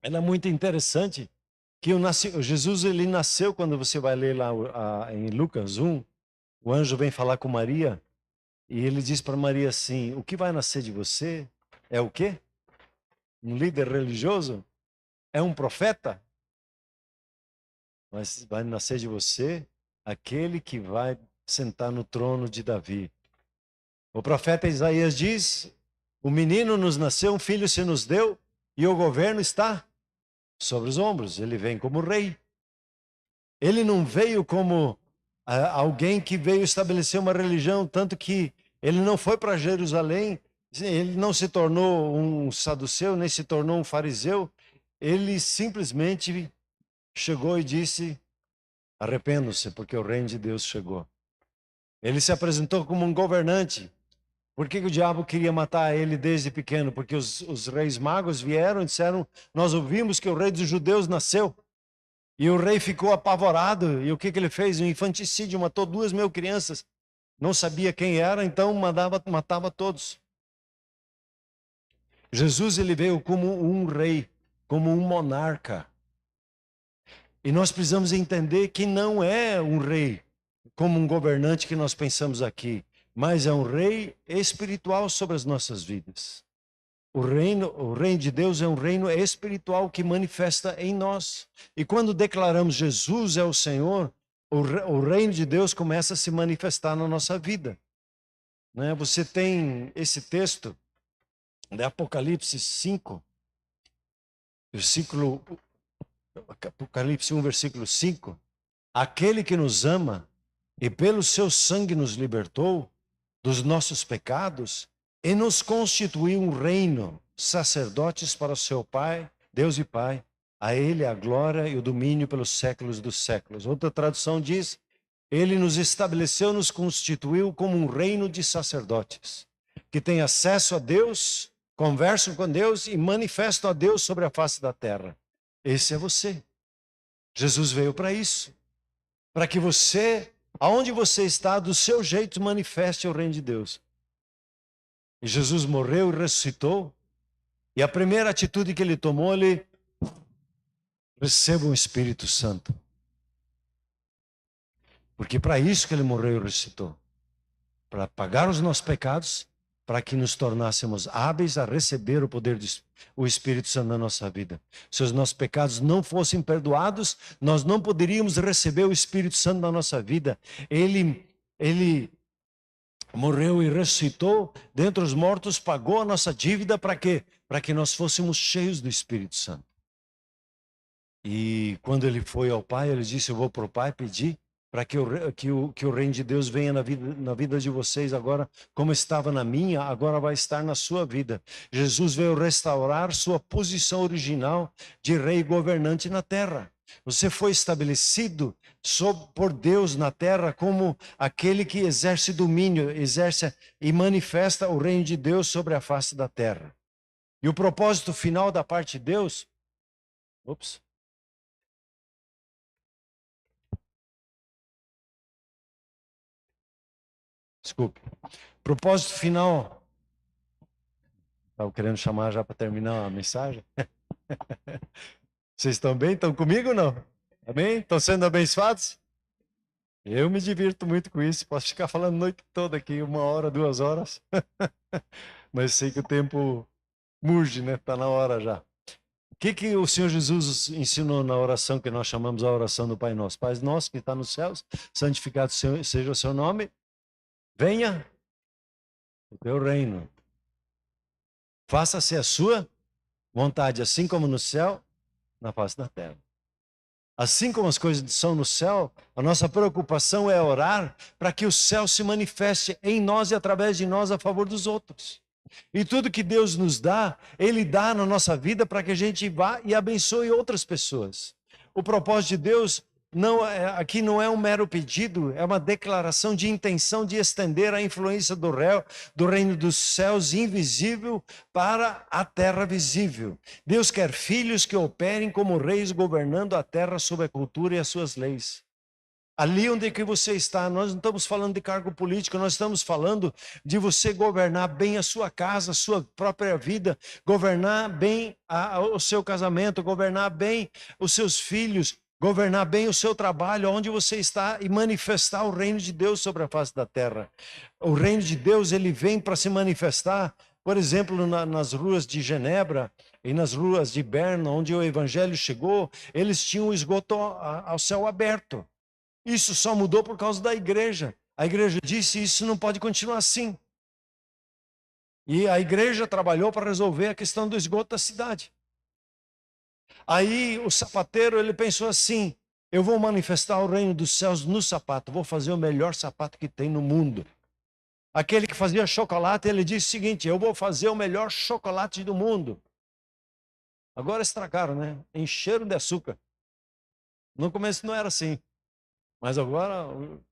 Speaker 3: ela é muito interessante, que Jesus ele nasceu, quando você vai ler lá em Lucas 1, o anjo vem falar com Maria e ele diz para Maria assim: o que vai nascer de você é o quê? Um líder religioso? É um profeta? Mas vai nascer de você aquele que vai sentar no trono de Davi. O profeta Isaías diz: o menino nos nasceu, um filho se nos deu, e o governo está sobre os ombros. Ele vem como rei. Ele não veio como alguém que veio estabelecer uma religião, tanto que ele não foi para Jerusalém, ele não se tornou um saduceu, nem se tornou um fariseu. Ele simplesmente chegou e disse: arrependam-se, porque o reino de Deus chegou. Ele se apresentou como um governante. Por que o diabo queria matar ele desde pequeno? Porque os reis magos vieram e disseram: nós ouvimos que o rei dos judeus nasceu. E o rei ficou apavorado. E o que ele fez? Um infanticídio, matou 2.000 crianças. Não sabia quem era, então matava todos. Jesus, ele veio como um rei, como um monarca. E nós precisamos entender que não é um rei como um governante que nós pensamos aqui, mas é um rei espiritual sobre as nossas vidas. O reino de Deus é um reino espiritual que manifesta em nós. E quando declaramos Jesus é o Senhor, o reino de Deus começa a se manifestar na nossa vida. Né? Você tem esse texto de Apocalipse 5, Apocalipse 1, versículo 5. Aquele que nos ama e pelo seu sangue nos libertou dos nossos pecados e nos constituiu um reino, sacerdotes para o seu Pai, Deus e Pai. A Ele a glória e o domínio pelos séculos dos séculos. Outra tradução diz: Ele nos estabeleceu, nos constituiu como um reino de sacerdotes, que tem acesso a Deus, conversam com Deus e manifestam a Deus sobre a face da terra. Esse é você. Jesus veio para isso. Para que você, aonde você está, do seu jeito, manifeste o reino de Deus. E Jesus morreu e ressuscitou. E a primeira atitude que ele tomou, ele receba o Espírito Santo. Porque para isso que ele morreu e ressuscitou. Para pagar os nossos pecados, para que nos tornássemos hábeis a receber o poder do Espírito Santo na nossa vida. Se os nossos pecados não fossem perdoados, nós não poderíamos receber o Espírito Santo na nossa vida. Ele morreu e ressuscitou dentre os mortos, pagou a nossa dívida para quê? Para que nós fôssemos cheios do Espírito Santo. E quando ele foi ao Pai, ele disse: eu vou para o Pai pedir para que o reino de Deus venha na vida de vocês agora, como estava na minha, agora vai estar na sua vida. Jesus veio restaurar sua posição original de rei e governante na terra. Você foi estabelecido por Deus na terra como aquele que exerce domínio, exerce e manifesta o reino de Deus sobre a face da terra. E o propósito final da parte de Deus... Desculpe. Propósito final. Estava querendo chamar já para terminar a mensagem. Vocês estão bem? Estão comigo ou não? Amém? Estão sendo abençoados? Eu me divirto muito com isso. Posso ficar falando a noite toda aqui, 1 hora, 2 horas. Mas sei que o tempo urge, né? Está na hora já. O que o Senhor Jesus ensinou na oração que nós chamamos a oração do Pai Nosso? Pai Nosso que está nos céus, santificado seja o seu nome. Venha o teu reino. Faça-se a sua vontade, assim como no céu, na face da terra. Assim como as coisas são no céu, a nossa preocupação é orar para que o céu se manifeste em nós e através de nós a favor dos outros. E tudo que Deus nos dá, Ele dá na nossa vida para que a gente vá e abençoe outras pessoas. O propósito de Deus aqui não é um mero pedido, é uma declaração de intenção de estender a influência do reino dos céus invisível para a terra visível. Deus quer filhos que operem como reis governando a terra sob a cultura e as suas leis. Ali onde que você está, nós não estamos falando de cargo político, nós estamos falando de você governar bem a sua casa, a sua própria vida, governar bem o seu casamento, governar bem os seus filhos, governar bem o seu trabalho, onde você está, e manifestar o reino de Deus sobre a face da terra. O reino de Deus, ele vem para se manifestar, por exemplo, nas ruas de Genebra e nas ruas de Berna, onde o evangelho chegou, eles tinham o esgoto ao céu aberto. Isso só mudou por causa da igreja. A igreja disse, isso não pode continuar assim. E a igreja trabalhou para resolver a questão do esgoto da cidade. Aí o sapateiro, ele pensou assim, eu vou manifestar o reino dos céus no sapato, vou fazer o melhor sapato que tem no mundo. Aquele que fazia chocolate, ele disse o seguinte, eu vou fazer o melhor chocolate do mundo. Agora estragaram, né? Encheram de açúcar. No começo não era assim. Mas agora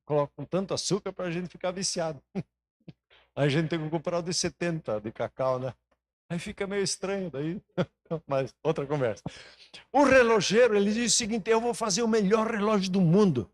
Speaker 3: colocam tanto açúcar para a gente ficar viciado. A gente tem que comprar o de 70 de cacau, né? Aí fica meio estranho daí. Mas outra conversa. O relojeiro, ele diz o seguinte, eu vou fazer o melhor relógio do mundo.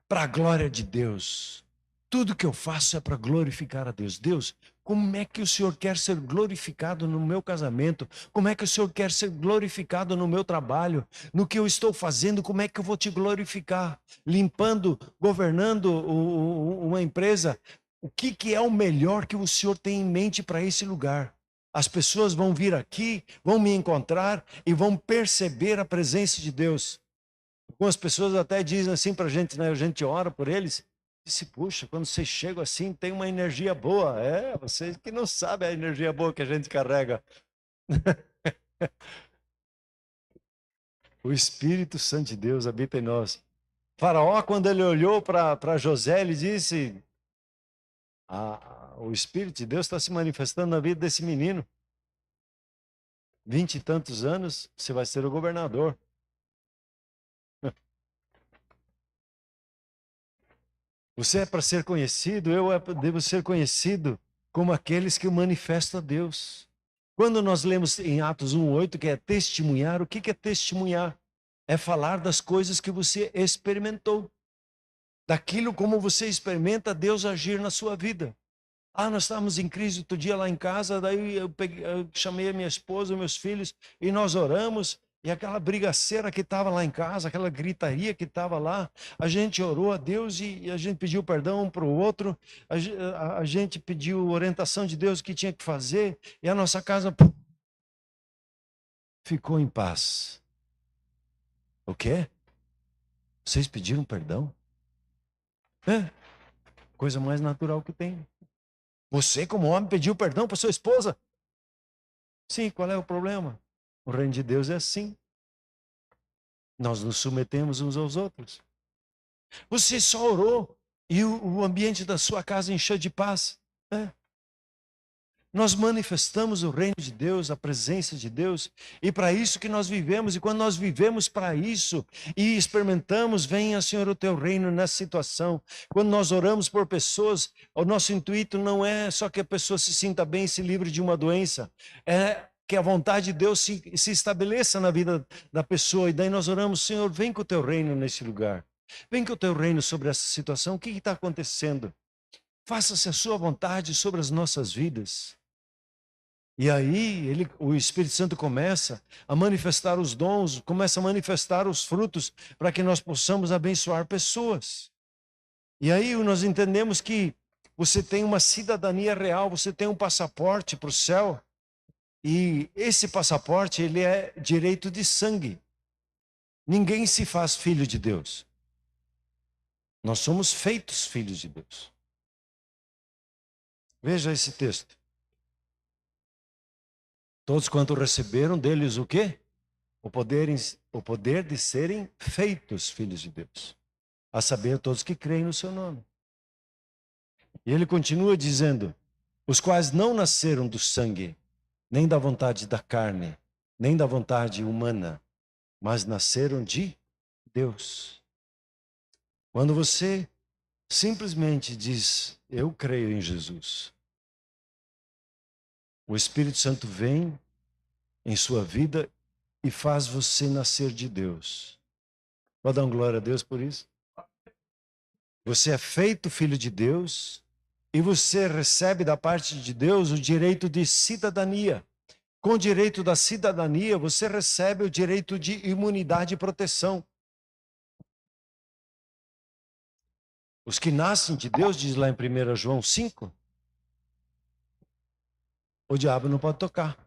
Speaker 3: Para a glória de Deus. Tudo que eu faço é para glorificar a Deus. Deus, como é que o Senhor quer ser glorificado no meu casamento? Como é que o Senhor quer ser glorificado no meu trabalho? No que eu estou fazendo, como é que eu vou te glorificar? Limpando, governando uma empresa. O que é o melhor que o Senhor tem em mente para esse lugar? As pessoas vão vir aqui, vão me encontrar e vão perceber a presença de Deus. Algumas pessoas até dizem assim para a gente, né? A gente ora por eles. Disse, puxa, quando vocês chegam assim, tem uma energia boa. É, vocês que não sabem a energia boa que a gente carrega. O Espírito Santo de Deus habita em nós. Faraó, quando ele olhou para José, ele disse, o Espírito de Deus está se manifestando na vida desse menino. 20 e tantos anos, você vai ser o governador. Você é para ser conhecido, devo ser conhecido como aqueles que manifestam a Deus. Quando nós lemos em Atos 1:8, que é testemunhar, o que é testemunhar? É falar das coisas que você experimentou. Daquilo como você experimenta Deus agir na sua vida. Nós estávamos em crise outro dia lá em casa, daí eu chamei a minha esposa, meus filhos, e nós oramos. E aquela brigaceira que estava lá em casa, aquela gritaria que estava lá, a gente orou a Deus e a gente pediu perdão um para o outro, a gente pediu orientação de Deus o que tinha que fazer, e a nossa casa ficou em paz. O quê? Vocês pediram perdão? Coisa mais natural que tem. Você, como homem, pediu perdão para sua esposa? Sim, qual é o problema? O reino de Deus é assim. Nós nos submetemos uns aos outros. Você só orou e o ambiente da sua casa encheu de paz. Nós manifestamos o reino de Deus, a presença de Deus, e para isso que nós vivemos. E quando nós vivemos para isso e experimentamos, venha, Senhor, o teu reino nessa situação. Quando nós oramos por pessoas, o nosso intuito não é só que a pessoa se sinta bem e se livre de uma doença, é que a vontade de Deus se estabeleça na vida da pessoa. E daí nós oramos, Senhor, vem com o teu reino nesse lugar. Vem com o teu reino sobre essa situação. O que está acontecendo? Faça-se a sua vontade sobre as nossas vidas. E aí o Espírito Santo começa a manifestar os dons, começa a manifestar os frutos para que nós possamos abençoar pessoas. E aí nós entendemos que você tem uma cidadania real, você tem um passaporte para o céu. E esse passaporte, ele é direito de sangue. Ninguém se faz filho de Deus. Nós somos feitos filhos de Deus. Veja esse texto. Todos quanto receberam deles o quê? O poder de serem feitos filhos de Deus. A saber, todos que creem no seu nome. E ele continua dizendo, os quais não nasceram do sangue, nem da vontade da carne, nem da vontade humana, mas nasceram de Deus. Quando você simplesmente diz, eu creio em Jesus, o Espírito Santo vem em sua vida e faz você nascer de Deus. Pode dar uma glória a Deus por isso? Você é feito filho de Deus e você recebe da parte de Deus o direito de cidadania. Com o direito da cidadania, você recebe o direito de imunidade e proteção. Os que nascem de Deus, diz lá em 1 João 5, o diabo não pode tocar.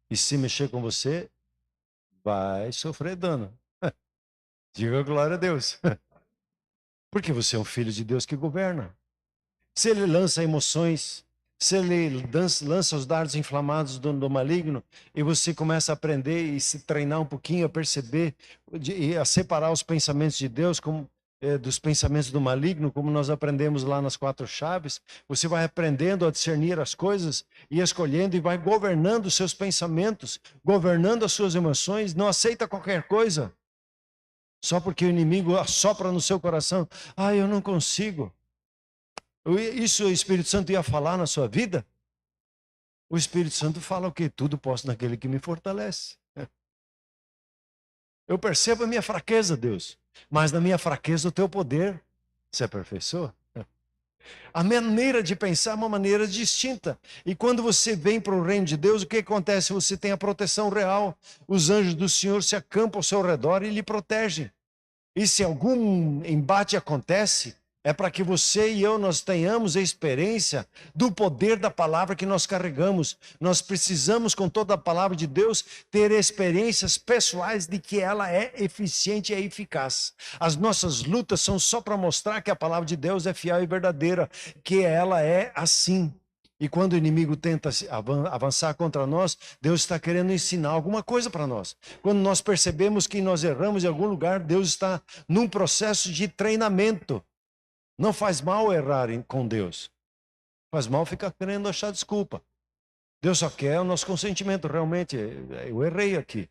Speaker 3: E se mexer com você, vai sofrer dano. Diga glória a Deus. Porque você é um filho de Deus que governa. Se ele lança emoções, se ele lança os dardos inflamados do maligno, e você começa a aprender e se treinar um pouquinho, a perceber e a separar os pensamentos de Deus dos pensamentos do maligno, como nós aprendemos lá nas 4 chaves, você vai aprendendo a discernir as coisas e escolhendo e vai governando os seus pensamentos, governando as suas emoções, não aceita qualquer coisa. Só porque o inimigo assopra no seu coração, eu não consigo. Isso o Espírito Santo ia falar na sua vida? O Espírito Santo fala o quê? Tudo posso naquele que me fortalece. Eu percebo a minha fraqueza, Deus, mas na minha fraqueza o teu poder se aperfeiçoa. A maneira de pensar é uma maneira distinta. E quando você vem para o reino de Deus, o que acontece? Você tem a proteção real. Os anjos do Senhor se acampam ao seu redor e lhe protegem. E se algum embate acontece, é para que você e eu nós tenhamos a experiência do poder da palavra que nós carregamos. Nós precisamos, com toda a palavra de Deus, ter experiências pessoais de que ela é eficiente e é eficaz. As nossas lutas são só para mostrar que a palavra de Deus é fiel e verdadeira, que ela é assim. E quando o inimigo tenta avançar contra nós, Deus está querendo ensinar alguma coisa para nós. Quando nós percebemos que nós erramos em algum lugar, Deus está num processo de treinamento. Não faz mal errar com Deus. Faz mal ficar querendo achar desculpa. Deus só quer o nosso consentimento. Realmente, eu errei aqui.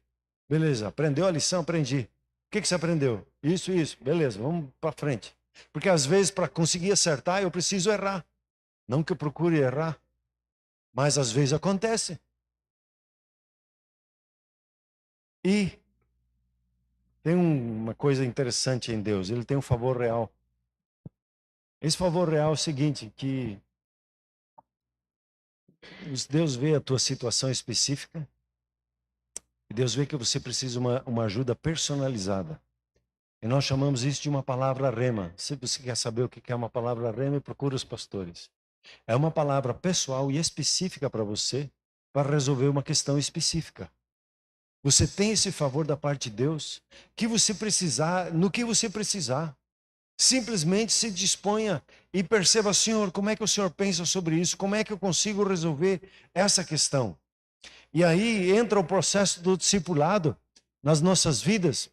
Speaker 3: Beleza, aprendeu a lição? Aprendi. O que você aprendeu? Isso. Beleza, vamos para frente. Porque às vezes, para conseguir acertar, eu preciso errar. Não que eu procure errar, mas às vezes acontece. E tem uma coisa interessante em Deus. Ele tem um favor real. Esse favor real é o seguinte, que Deus vê a tua situação específica e Deus vê que você precisa de uma ajuda personalizada. E nós chamamos isso de uma palavra rema. Se você quer saber o que é uma palavra rema, procura os pastores. É uma palavra pessoal e específica para você, para resolver uma questão específica. Você tem esse favor da parte de Deus, que você precisar, no que você precisar. Simplesmente se disponha e perceba, Senhor, como é que o Senhor pensa sobre isso? Como é que eu consigo resolver essa questão? E aí entra o processo do discipulado nas nossas vidas,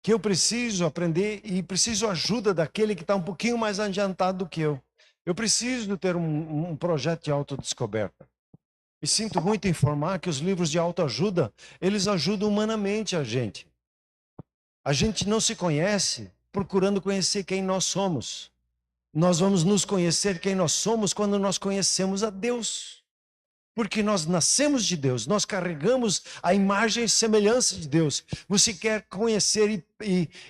Speaker 3: que eu preciso aprender e preciso ajuda daquele que está um pouquinho mais adiantado do que eu. Eu preciso ter um projeto de autodescoberta. E sinto muito informar que os livros de autoajuda, eles ajudam humanamente a gente. A gente não se conhece procurando conhecer quem nós somos. Nós vamos nos conhecer quem nós somos quando nós conhecemos a Deus. Porque nós nascemos de Deus, nós carregamos a imagem e semelhança de Deus. Você quer conhecer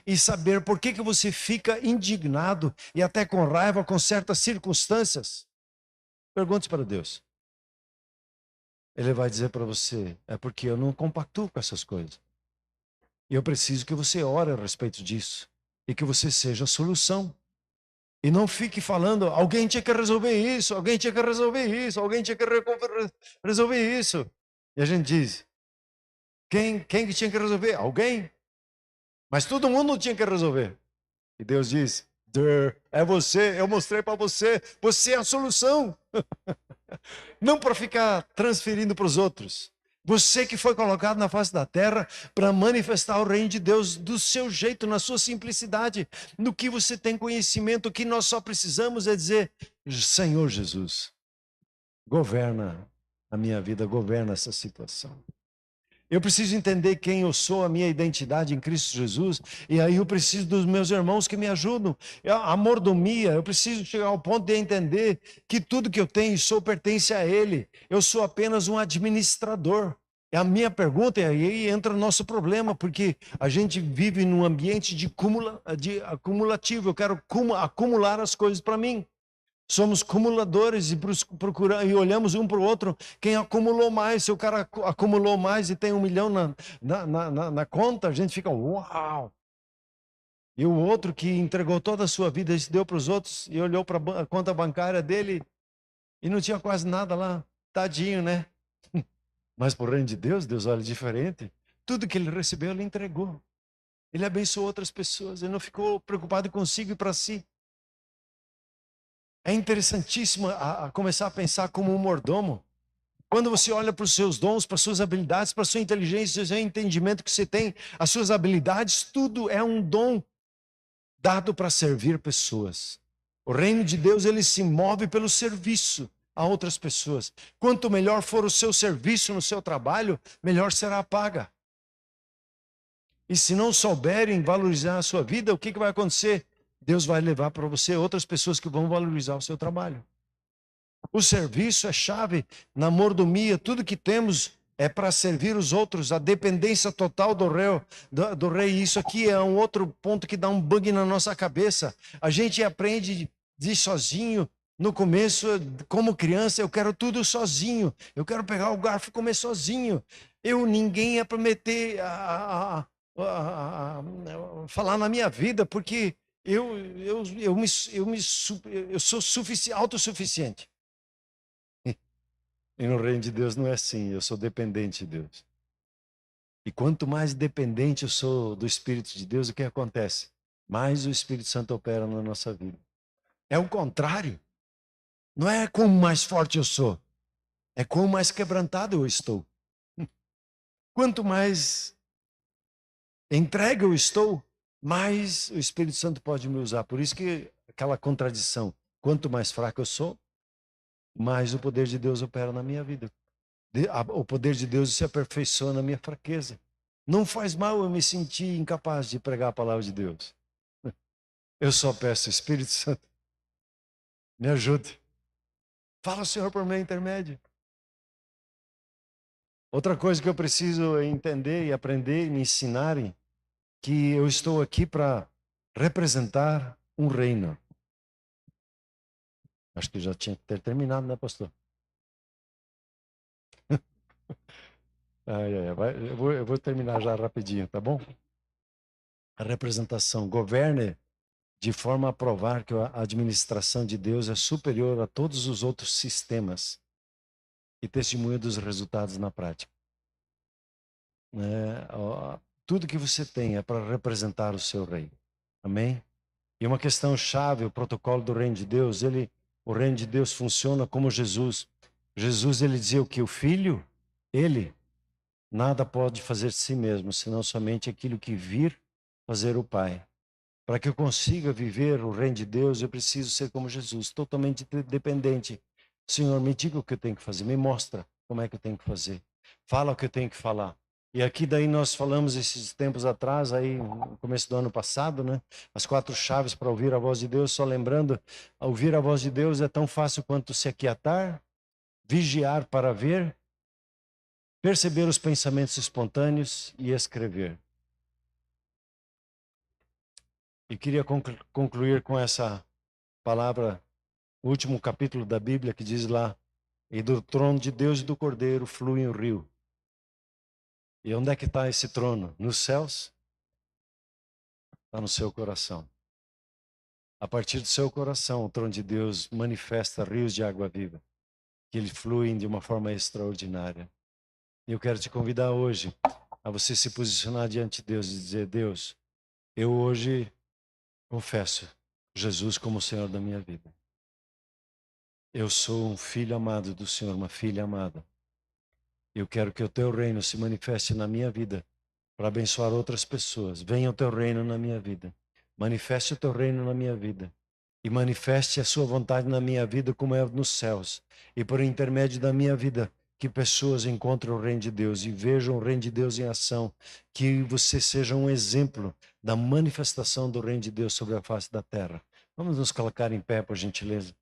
Speaker 3: e saber por que você fica indignado e até com raiva com certas circunstâncias? Pergunte para Deus. Ele vai dizer para você, é porque eu não compactuo com essas coisas. E eu preciso que você ore a respeito disso. E que você seja a solução. E não fique falando, alguém tinha que resolver isso, alguém tinha que resolver isso, alguém tinha que resolver isso. E a gente diz, quem que tinha que resolver? Alguém. Mas todo mundo tinha que resolver. E Deus diz, é você, eu mostrei para você, você é a solução. Não para ficar transferindo para os outros. Você que foi colocado na face da terra para manifestar o reino de Deus do seu jeito, na sua simplicidade, no que você tem conhecimento. O que nós só precisamos é dizer, Senhor Jesus, governa a minha vida, governa essa situação. Eu preciso entender quem eu sou, a minha identidade em Cristo Jesus, e aí eu preciso dos meus irmãos que me ajudam. A mordomia, eu preciso chegar ao ponto de entender que tudo que eu tenho e sou pertence a Ele. Eu sou apenas um administrador. A minha pergunta, e aí entra o nosso problema, porque a gente vive num ambiente de acumulativo. Eu quero acumular as coisas para mim. Somos acumuladores e procuramos, e olhamos um para o outro, quem acumulou mais. Se o cara acumulou mais e tem 1 milhão na conta, a gente fica, uau! E o outro que entregou toda a sua vida, se deu para os outros e olhou para a conta bancária dele e não tinha quase nada lá. Tadinho, né? Mas por reino de Deus, Deus olha diferente. Tudo que ele recebeu, ele entregou. Ele abençoou outras pessoas, ele não ficou preocupado consigo e para si. É interessantíssimo a começar a pensar como um mordomo. Quando você olha para os seus dons, para as suas habilidades, para a sua inteligência, o seu entendimento que você tem, as suas habilidades, tudo é um dom dado para servir pessoas. O reino de Deus, ele se move pelo serviço a outras pessoas. Quanto melhor for o seu serviço no seu trabalho, melhor será a paga. E se não souberem valorizar a sua vida, o que vai acontecer? Deus vai levar para você outras pessoas que vão valorizar o seu trabalho. O serviço é chave na mordomia. Tudo que temos é para servir os outros. A dependência total do rei. Isso aqui é um outro ponto que dá um bug na nossa cabeça. A gente aprende de ir sozinho. No começo, como criança, eu quero tudo sozinho. Eu quero pegar o garfo e comer sozinho. Ninguém é para meter falar na minha vida, porque eu sou autossuficiente. E no reino de Deus não é assim, eu sou dependente de Deus. E quanto mais dependente eu sou do Espírito de Deus, o que acontece? Mais o Espírito Santo opera na nossa vida. É o contrário. Não é quanto mais forte eu sou, é quanto mais quebrantado eu estou. Quanto mais entregue eu estou, mais o Espírito Santo pode me usar. Por isso que aquela contradição, quanto mais fraco eu sou, mais o poder de Deus opera na minha vida. O poder de Deus se aperfeiçoa na minha fraqueza. Não faz mal eu me sentir incapaz de pregar a palavra de Deus. Eu só peço, Espírito Santo, me ajude. Fala, Senhor, por meu intermédio. Outra coisa que eu preciso entender e aprender e me ensinarem, que eu estou aqui para representar um reino. Acho que já tinha que ter terminado, né, pastor? Eu vou terminar já rapidinho, tá bom? A representação. Governe de forma a provar que a administração de Deus é superior a todos os outros sistemas e testemunha dos resultados na prática. Tudo que você tem é para representar o seu rei. Amém? E uma questão chave, o protocolo do reino de Deus, o reino de Deus funciona como Jesus. Jesus, ele dizia o que? O filho, ele nada pode fazer de si mesmo, senão somente aquilo que vir fazer o Pai. Para que eu consiga viver o reino de Deus, eu preciso ser como Jesus, totalmente dependente. Senhor, me diga o que eu tenho que fazer, me mostra como é que eu tenho que fazer. Fala o que eu tenho que falar. E aqui daí nós falamos esses tempos atrás, aí no começo do ano passado, né? As 4 chaves para ouvir a voz de Deus, só lembrando, ouvir a voz de Deus é tão fácil quanto se aquietar, vigiar para ver, perceber os pensamentos espontâneos e escrever. E queria concluir com essa palavra, o último capítulo da Bíblia que diz lá, e do trono de Deus e do Cordeiro flui um rio. E onde é que está esse trono? Nos céus? Está no seu coração. A partir do seu coração, o trono de Deus manifesta rios de água viva, que ele fluem de uma forma extraordinária. E eu quero te convidar hoje a você se posicionar diante de Deus e dizer, Deus, eu hoje confesso Jesus como o Senhor da minha vida. Eu sou um filho amado do Senhor, uma filha amada. Eu quero que o teu reino se manifeste na minha vida para abençoar outras pessoas. Venha o teu reino na minha vida. Manifeste o teu reino na minha vida. E manifeste a sua vontade na minha vida como é nos céus. E por intermédio da minha vida, que pessoas encontrem o reino de Deus e vejam o reino de Deus em ação. Que você seja um exemplo da manifestação do reino de Deus sobre a face da terra. Vamos nos colocar em pé, por gentileza.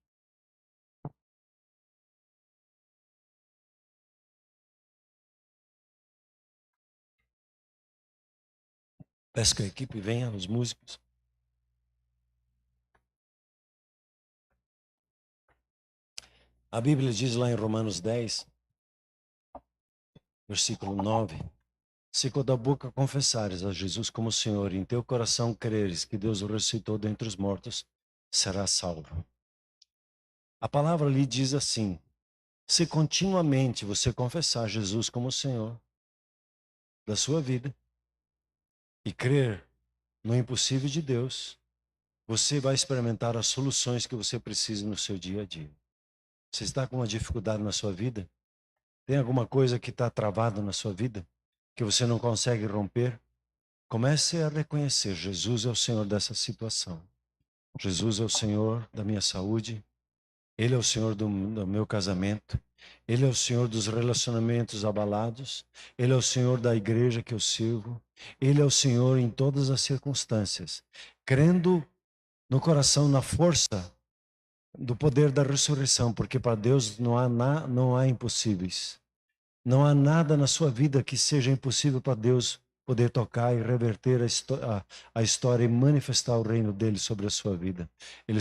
Speaker 3: Peço que a equipe venha, os músicos. A Bíblia diz lá em Romanos 10, versículo 9: se com a tua boca confessares a Jesus como Senhor e em teu coração creres que Deus o ressuscitou dentre os mortos, serás salvo. A palavra ali diz assim: se continuamente você confessar Jesus como Senhor da sua vida e crer no impossível de Deus, você vai experimentar as soluções que você precisa no seu dia a dia. Você está com uma dificuldade na sua vida? Tem alguma coisa que está travada na sua vida, que você não consegue romper? Comece a reconhecer: Jesus é o Senhor dessa situação. Jesus é o Senhor da minha saúde. Ele é o Senhor do meu casamento. Ele é o Senhor dos relacionamentos abalados. Ele é o Senhor da igreja que eu sirvo. Ele é o Senhor em todas as circunstâncias. Crendo no coração, na força do poder da ressurreição, porque para Deus não há impossíveis. Não há nada na sua vida que seja impossível para Deus poder tocar e reverter a história e manifestar o reino dele sobre a sua vida. Ele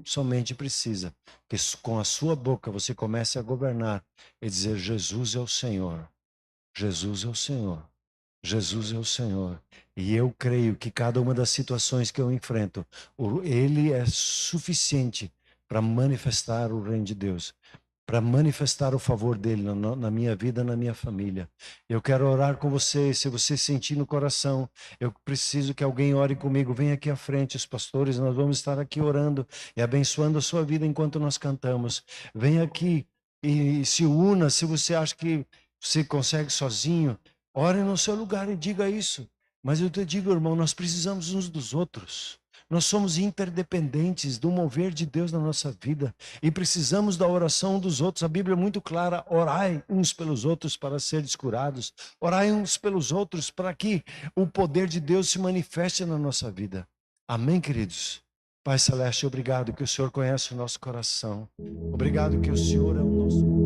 Speaker 3: somente precisa que com a sua boca você comece a governar e dizer: Jesus é o Senhor, Jesus é o Senhor, Jesus é o Senhor. E eu creio que cada uma das situações que eu enfrento, Ele é suficiente para manifestar o reino de Deus, para manifestar o favor dele na minha vida, na minha família. Eu quero orar com você. Se você sentir no coração, eu preciso que alguém ore comigo, vem aqui à frente, os pastores, nós vamos estar aqui orando e abençoando a sua vida enquanto nós cantamos. Vem aqui e se una. Se você acha que você consegue sozinho, ore no seu lugar e diga isso. Mas eu te digo, irmão, nós precisamos uns dos outros. Nós somos interdependentes do mover de Deus na nossa vida e precisamos da oração dos outros. A Bíblia é muito clara: orai uns pelos outros para seres curados. Orai uns pelos outros para que o poder de Deus se manifeste na nossa vida. Amém, queridos? Pai Celeste, obrigado que o Senhor conhece o nosso coração. Obrigado que o Senhor é o nosso...